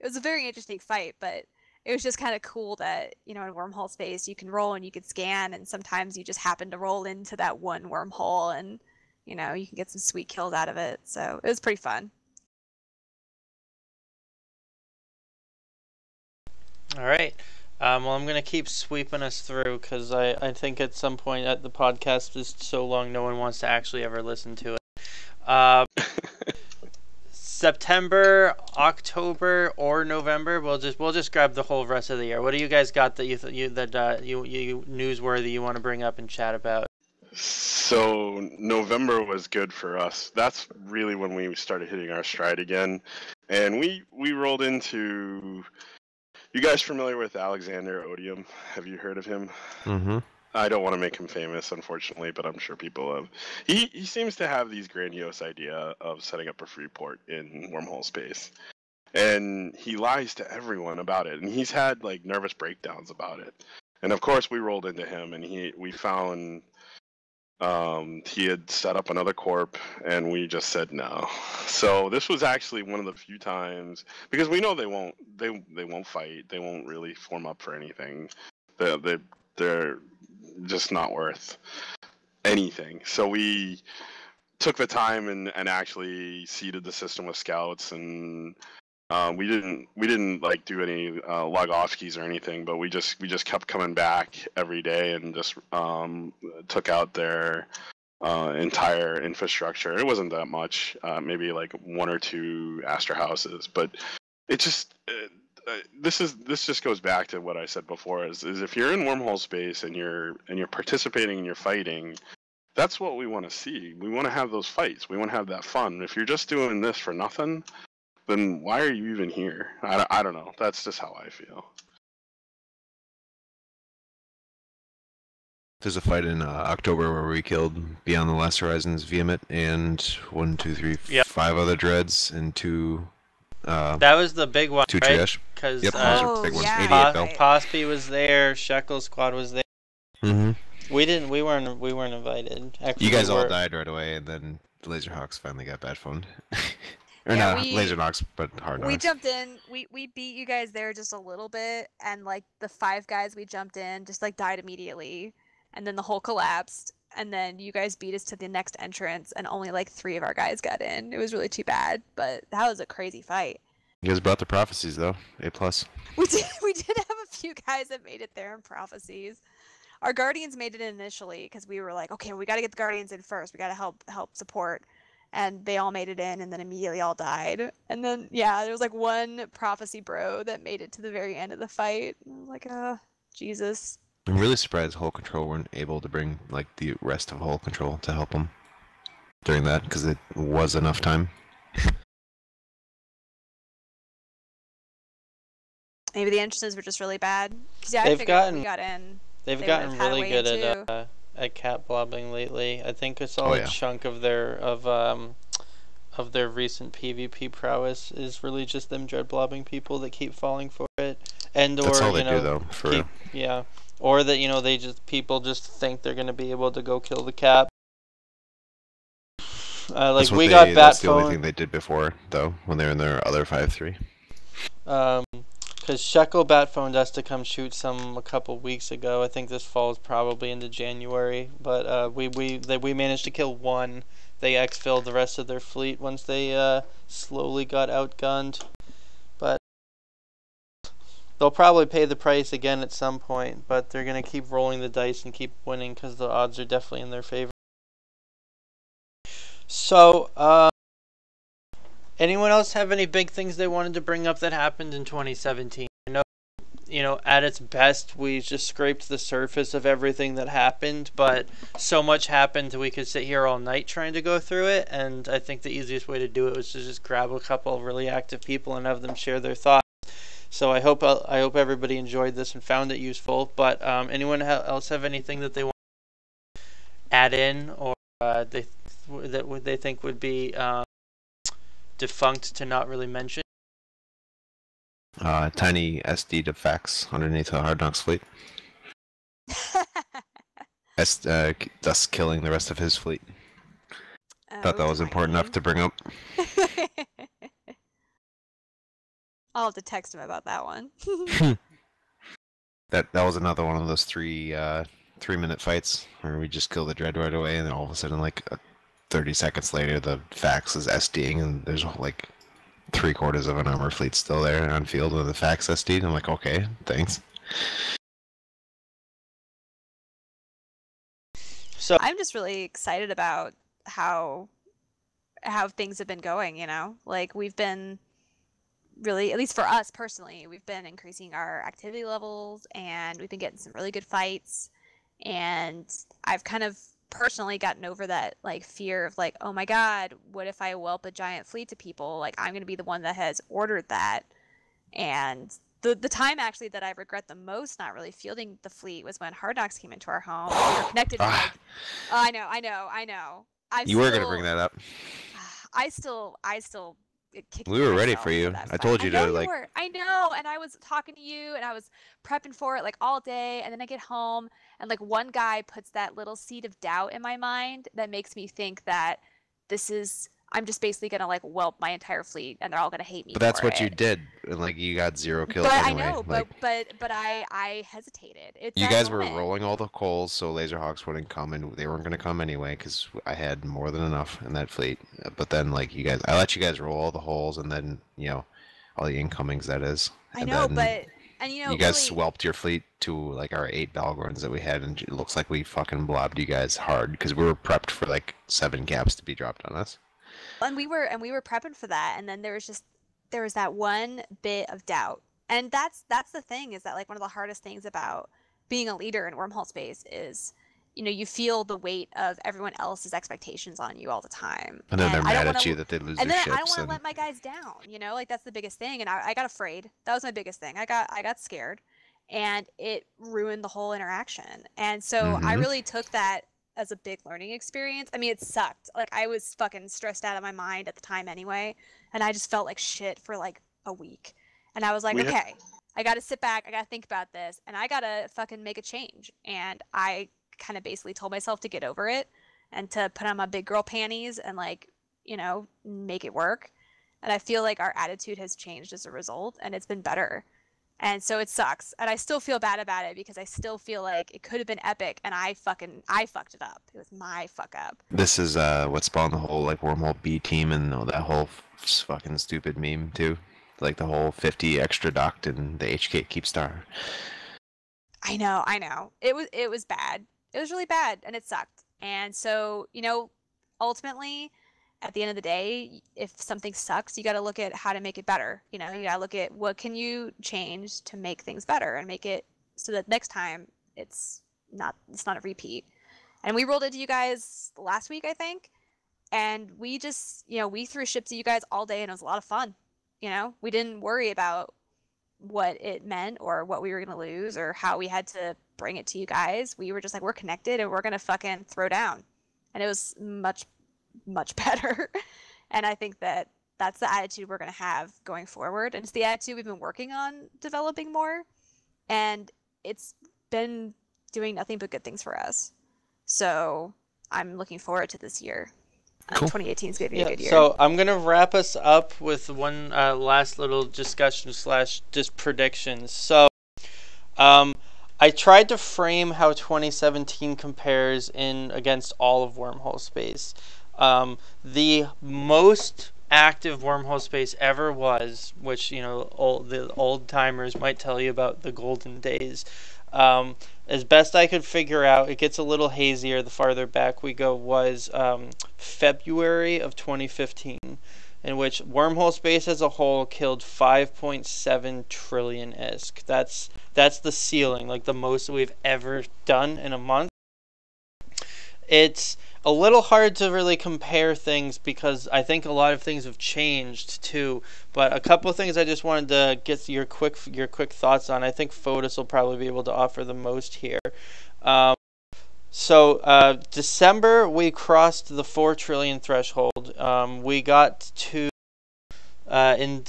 It was a very interesting fight, but it was just kind of cool that, in wormhole space, you can roll and you can scan, and sometimes you just happen to roll into that one wormhole and, you can get some sweet kills out of it. So it was pretty fun. All right. Well, I'm going to keep sweeping us through because I think at some point the podcast is so long no one wants to actually ever listen to it. September, October, or November. We'll just grab the whole rest of the year. What do you guys got that you newsworthy you want to bring up and chat about? So November was good for us. That's really when we started hitting our stride again, and we rolled into. You guys familiar with Alexander Odium? Have you heard of him? Mm-hmm. I don't want to make him famous, unfortunately, but I'm sure people have. He seems to have these grandiose idea of setting up a free port in wormhole space, and he lies to everyone about it. And he's had like nervous breakdowns about it. And of course, we rolled into him, and we found he had set up another corp, and we just said no. So this was actually one of the few times, because we know they won't fight, they won't really form up for anything. They're just not worth anything. So we took the time and actually seeded the system with scouts, and we didn't like do any log off keys or anything, but we just kept coming back every day and just took out their entire infrastructure. It wasn't that much, maybe like 1 or 2 Astra houses, but it just this just goes back to what I said before: is if you're in wormhole space and you're participating and you're fighting, that's what we want to see. We want to have those fights. We want to have that fun. If you're just doing this for nothing, then why are you even here? I don't know. That's just how I feel. There's a fight in October where we killed Beyond the Last Horizons Vehement and 1, 2, 3, Yep. 5 other dreads and 2. That was the big one, 2 right? triage. Because Yep, those are big ones. yeah. 88 bell. Pospey was there, Shekel Squad was there. Mm-hmm. We weren't invited. Actually, You guys we all were. died right away, and then the Laserhawks finally got bad phoned. Or Yeah, not Laser Knocks, but Hard Knocks. We jumped in. We beat you guys there just a little bit, and like the 5 guys we jumped in just like died immediately, and then the whole collapsed, and then you guys beat us to the next entrance, and only like 3 of our guys got in. It was really too bad, but that was a crazy fight. You guys brought the prophecies though. A+. We did have a few guys that made it there in prophecies. Our Guardians made it initially because we were like, okay, we got to get the Guardians in first. We got to help support. And they all made it in, and then immediately all died. And then, yeah, there was like one prophecy bro that made it to the very end of the fight. And I was like, Jesus. I'm really surprised Hull Control weren't able to bring like the rest of Hull Control to help them. during that because it was enough time. Maybe the entrances were just really bad. Because I They've figured gotten- when we got in, They've they gotten would've had a really way good too. at cat blobbing lately. I think a solid yeah. chunk of their recent PvP prowess is really just them dread blobbing people that keep falling for it, and That's or all they do though. For real. or that people just think they're gonna be able to go kill the cat. Like we got bat That's the only phone. thing they did before though when they were in their other 5-3. Because Shekel bat phoned us to come shoot some a couple weeks ago. I think this falls probably into January, but we managed to kill one. They exfilled the rest of their fleet once they slowly got outgunned. But they'll probably pay the price again at some point. But they're gonna keep rolling the dice and keep winning because the odds are definitely in their favor. So, anyone else have any big things they wanted to bring up that happened in 2017? I know, at its best, we just scraped the surface of everything that happened, but so much happened we could sit here all night trying to go through it, and I think the easiest way to do it was to just grab a couple of really active people and have them share their thoughts. So I hope everybody enjoyed this and found it useful, but anyone else have anything that they want to add in, or that they think would be defunct to not really mention? Tiny SD defects underneath a Hard Knocks fleet. Thus killing the rest of his fleet. Thought that was important enough to bring up. I'll have to text him about that one. That was another one of those 3-minute fights where we just kill the dread right away, and then all of a sudden, like 30 seconds later, the fax is SDing, and there's like 3/4 of an armor fleet still there on field with the fax SD'd. I'm like, okay, thanks. So I'm just really excited about how things have been going, you know? Like we've been really, at least for us personally, we've been increasing our activity levels and we've been getting some really good fights. And I've kind of personally gotten over that like fear of like, oh my god, what if I whelp a giant fleet to people? Like I'm gonna be the one that has ordered that. And the time actually that I regret the most not really fielding the fleet was when Hard Knocks came into our home. We were connected to like, I know. You were gonna bring that up. I still we were ready for you. I told you to like. I know, and I was talking to you, and I was prepping for it like all day, and then I get home, and like one guy puts that little seed of doubt in my mind that makes me think that I'm just basically gonna like whelp my entire fleet, and they're all gonna hate me. But that's for what it. you did, and like you got 0 kills But anyway. I know, like, but I hesitated. you guys were rolling all the coals, so Laserhawks wouldn't come, and they weren't gonna come anyway because I had more than enough in that fleet. But then like I let you guys roll all the holes, and then all the incomings that is. I know, but you guys swelped your fleet to like our 8 Balgorns that we had, and it looks like we fucking blobbed you guys hard because we were prepped for like 7 caps to be dropped on us. And we were prepping for that, and then there was that one bit of doubt, and that's the thing is that like one of the hardest things about being a leader in Wormhole space is you feel the weight of everyone else's expectations on you all the time, and then they're mad at you that they lose their ships. I don't want to let my guys down, like that's the biggest thing, and I got afraid. That was my biggest thing. I got scared, and it ruined the whole interaction, and so I really took that as a big learning experience. I mean, it sucked. Like I was fucking stressed out of my mind at the time anyway, and I just felt like shit for like a week. And I was like, okay, I got to sit back, I got to think about this, and I got to fucking make a change. And I kind of basically told myself to get over it and to put on my big girl panties and like, make it work. And I feel like our attitude has changed as a result, and it's been better. And so it sucks, and I still feel bad about it because I still feel like it could have been epic, and I fucked it up. It was my fuck up. This is what spawned the whole like Wormhole B team and that whole fucking stupid meme too, like the whole 50 extra docked and the HK Keepstar. I know. It was bad. It was really bad, and it sucked. And so ultimately, at the end of the day, if something sucks, you got to look at how to make it better. You got to look at what can you change to make things better and make it so that next time it's not a repeat. And we rolled into you guys last week, I think. And we just, we threw ships at you guys all day, and it was a lot of fun. We didn't worry about what it meant or what we were going to lose or how we had to bring it to you guys. We were just like, we're connected and we're going to fucking throw down. And it was much, much better. And I think that that's the attitude we're going to have going forward. And it's the attitude we've been working on developing more. And it's been doing nothing but good things for us. So I'm looking forward to this year. Cool. 2018 is going to be a good year. So I'm going to wrap us up with one last little discussion / just predictions. So I tried to frame how 2017 compares against all of Wormhole space. The most active Wormhole space ever was, which the old timers might tell you about the golden days. As best I could figure out, it gets a little hazier the farther back we go, was February of 2015, in which Wormhole space as a whole killed 5.7 trillion ISK. That's the ceiling, like the most we've ever done in a month. It's a little hard to really compare things because I think a lot of things have changed too. But a couple of things I just wanted to get your quick thoughts on. I think Foedus will probably be able to offer the most here. So December we crossed the 4 trillion threshold. We got to in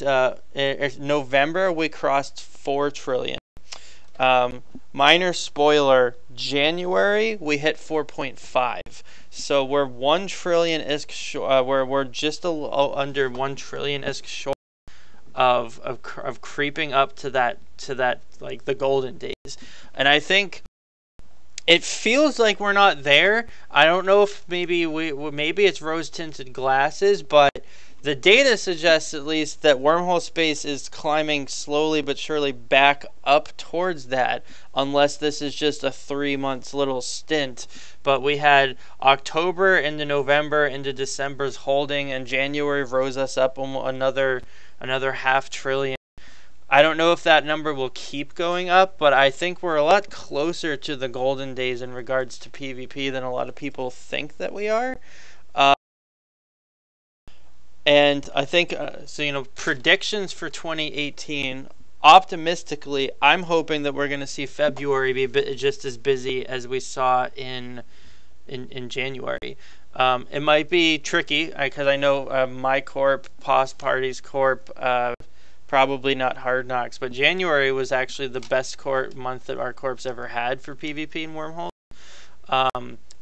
November we crossed 4 trillion. Minor spoiler, January we hit 4.5. So we're 1 trillion ISK short. We're just under 1 trillion ISK short of creeping up to that like the golden days. And I think it feels like we're not there. I don't know if maybe it's rose tinted glasses, but the data suggests at least that Wormhole space is climbing slowly but surely back up towards that, unless this is just a 3 months little stint. But we had October into November into December's holding, and January rose us up another 500 billion. I don't know if that number will keep going up, but I think we're a lot closer to the golden days in regards to PvP than a lot of people think that we are. And I think, predictions for 2018, optimistically, I'm hoping that we're going to see February be just as busy as we saw in January. It might be tricky, because I know my corp, POS Party's corp, probably not Hard Knocks, but January was actually the best month that our corp's ever had for PvP and Wormhole.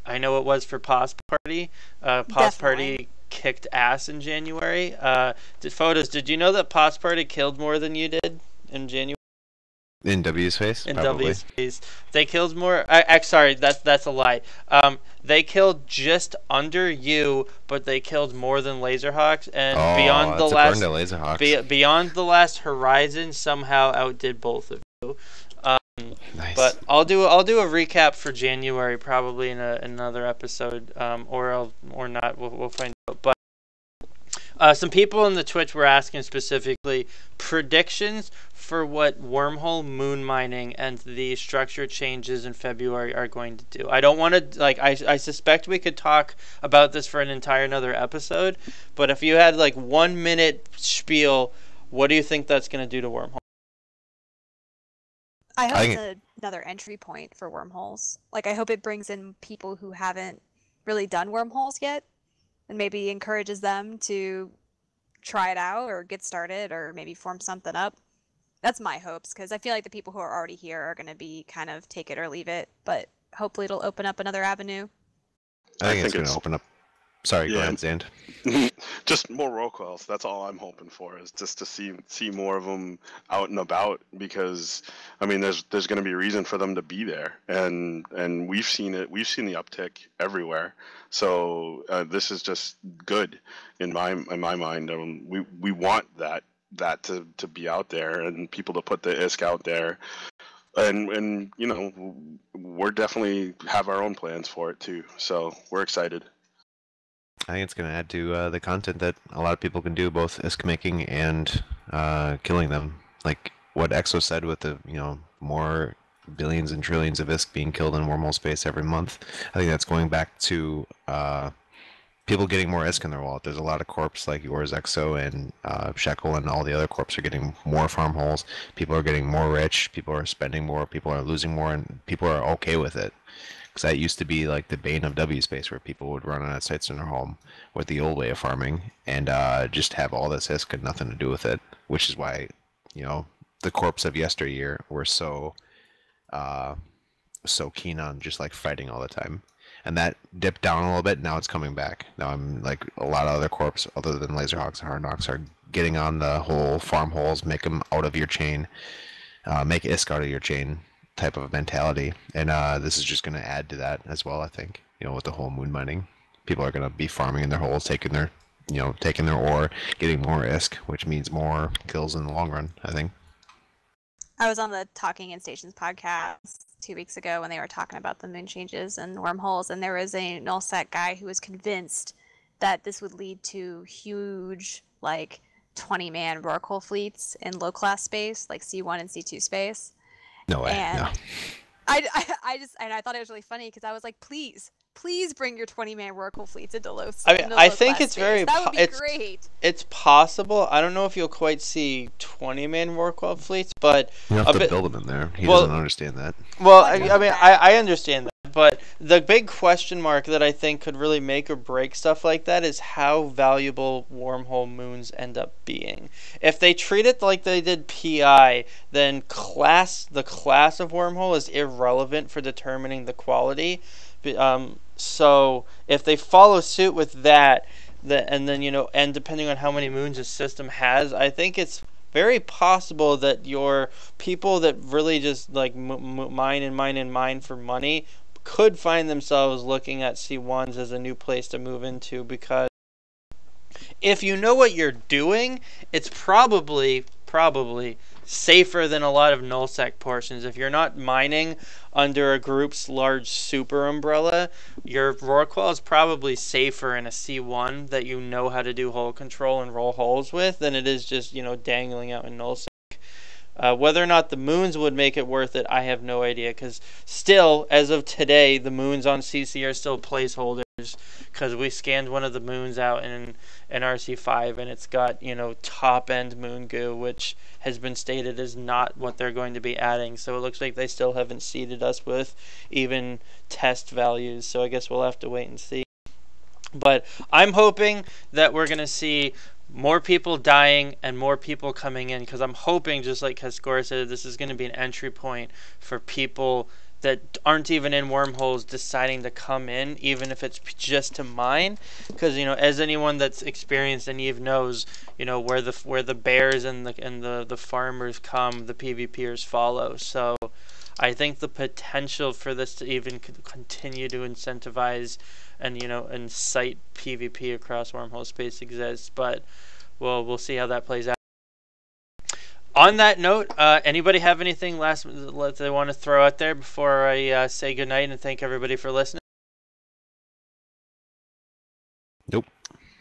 I know it was for POS Party. POS Party kicked ass in January. Foedus, did you know that POS Party killed more than you did in January? In W's face? In probably. W's face. They killed more. Sorry, that's a lie. They killed just under you, but they killed more than Laserhawks. And beyond the last horizon, somehow outdid both of you. Nice. But I'll do a recap for January probably in another episode, or not. We'll find out. But some people in the Twitch were asking specifically predictions for what Wormhole, moon mining, and the structure changes in February are going to do. I don't want to I suspect we could talk about this for an entire another episode. But if you had 1 minute spiel, what do you think that's going to do to Wormhole? I hope it's another entry point for wormholes. I hope it brings in people who haven't really done wormholes yet, and maybe encourages them to try it out or get started or maybe form something up. That's my hopes, because I feel like the people who are already here are going to be kind of take it or leave it, but hopefully it'll open up another avenue. I think it's going to open up. Sorry, go ahead, Zand. Just more roll calls. That's all I'm hoping for, is just to see more of them out and about, because there's going to be a reason for them to be there, and we've seen it. We've seen the uptick everywhere. So this is just good in my mind. We want that to be out there and people to put the ISK out there, and we're definitely have our own plans for it too. So we're excited. I think it's going to add to the content that a lot of people can do, both ISK making and killing them. Like what Exo said with the more billions and trillions of ISK being killed in Wormhole space every month. I think that's going back to people getting more ISK in their wallet. There's a lot of corps like yours, Exo, and Shekel, and all the other corps are getting more farm holes. People are getting more rich. People are spending more. People are losing more, and people are okay with it. Because that used to be like the bane of W space, where people would run on at sites in their home with the old way of farming and just have all this ISK and nothing to do with it. Which is why, the corps of yesteryear were so keen on just like fighting all the time. And that dipped down a little bit. Now it's coming back. Now I'm like a lot of other corps other than Laserhawks and Hard Knocks are getting on the whole farm holes, make them out of your chain, make ISK out of your chain type of mentality. And this is just going to add to that as well, I think. With the whole moon mining, people are going to be farming in their holes, taking their ore, getting more ISK, which means more kills in the long run, I think. I was on the Talking in Stations podcast 2 weeks ago when they were talking about the moon changes and wormholes, and there was a nullsec guy who was convinced that this would lead to huge, like, 20-man Rorqual fleets in low-class space, like C1 and C2 space. No way, and no. I thought it was really funny because I was like, please bring your 20-man Rorqual fleets into low. I think it's space. That would be great. It's possible. I don't know if you'll quite see 20-man Rorqual fleets, but you have to build them in there. He doesn't understand that. Well, I understand that, but the big question mark that I think could really make or break stuff like that is how valuable wormhole moons end up being. If they treat it like they did PI, then the class of wormhole is irrelevant for determining the quality. So if they follow suit with that, and then and depending on how many moons a system has, I think it's very possible that your people that really just like mine for money could find themselves looking at C1s as a new place to move into, because if you know what you're doing, it's probably safer than a lot of nullsec portions. If you're not mining under a group's large super umbrella, your Rorqual is probably safer in a C1 that you know how to do hole control and roll holes with than it is just, dangling out in nullsec. Whether or not the moons would make it worth it, I have no idea, because still, as of today, the moons on CC are still placeholders, because we scanned one of the moons out in RC5, and it's got, top-end moon goo, which has been stated as not what they're going to be adding, so it looks like they still haven't seeded us with even test values, so I guess we'll have to wait and see. But I'm hoping that we're going to see more people dying and more people coming in, because I'm hoping, just like Keskora said, this is going to be an entry point for people that aren't even in wormholes deciding to come in, even if it's just to mine. Because as anyone that's experienced and Eve knows, where the bears and the farmers come, the PvPers follow. So I think the potential for this to even continue to incentivize and incite PvP across wormhole space exists, but we'll see how that plays out. On that note, anybody have anything last that they want to throw out there before I say goodnight and thank everybody for listening? Nope.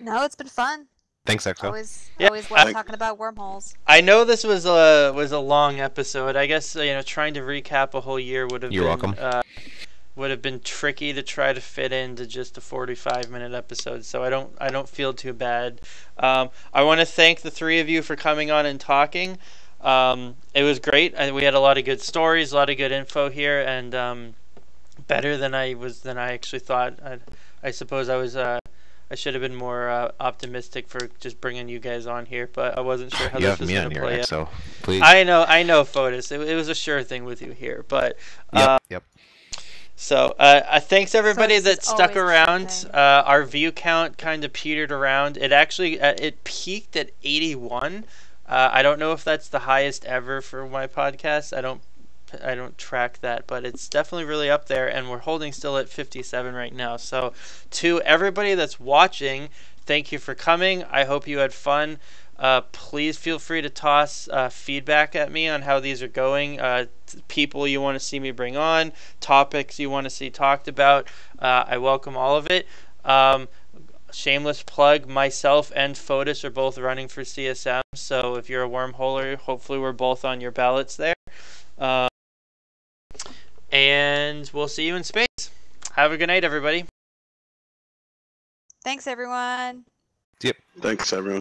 No, it's been fun. Thanks, Exo. Always love talking about wormholes. I know this was a long episode. I guess trying to recap a whole year would have been tricky to try to fit into just a 45-minute episode, so I don't feel too bad. I want to thank the three of you for coming on and talking. It was great. We had a lot of good stories, a lot of good info here, and better than I actually thought. I suppose I should have been more optimistic for just bringing you guys on here, but I wasn't sure how this was going to play out. So please. I know, Foedus. It was a sure thing with you here, but yep. So thanks everybody that stuck around. Our view count kind of petered around. It actually it peaked at 81. I don't know if that's the highest ever for my podcast. I don't track that, but it's definitely really up there, and we're holding still at 57 right now. So to everybody that's watching, thank you for coming. I hope you had fun. Please feel free to toss feedback at me on how these are going. People you want to see me bring on, topics you want to see talked about. I welcome all of it. Shameless plug, myself and Foedus are both running for CSM, so if you're a wormholer, hopefully we're both on your ballots there. And we'll see you in space. Have a good night, everybody. Thanks, everyone. Yep. Thanks, everyone.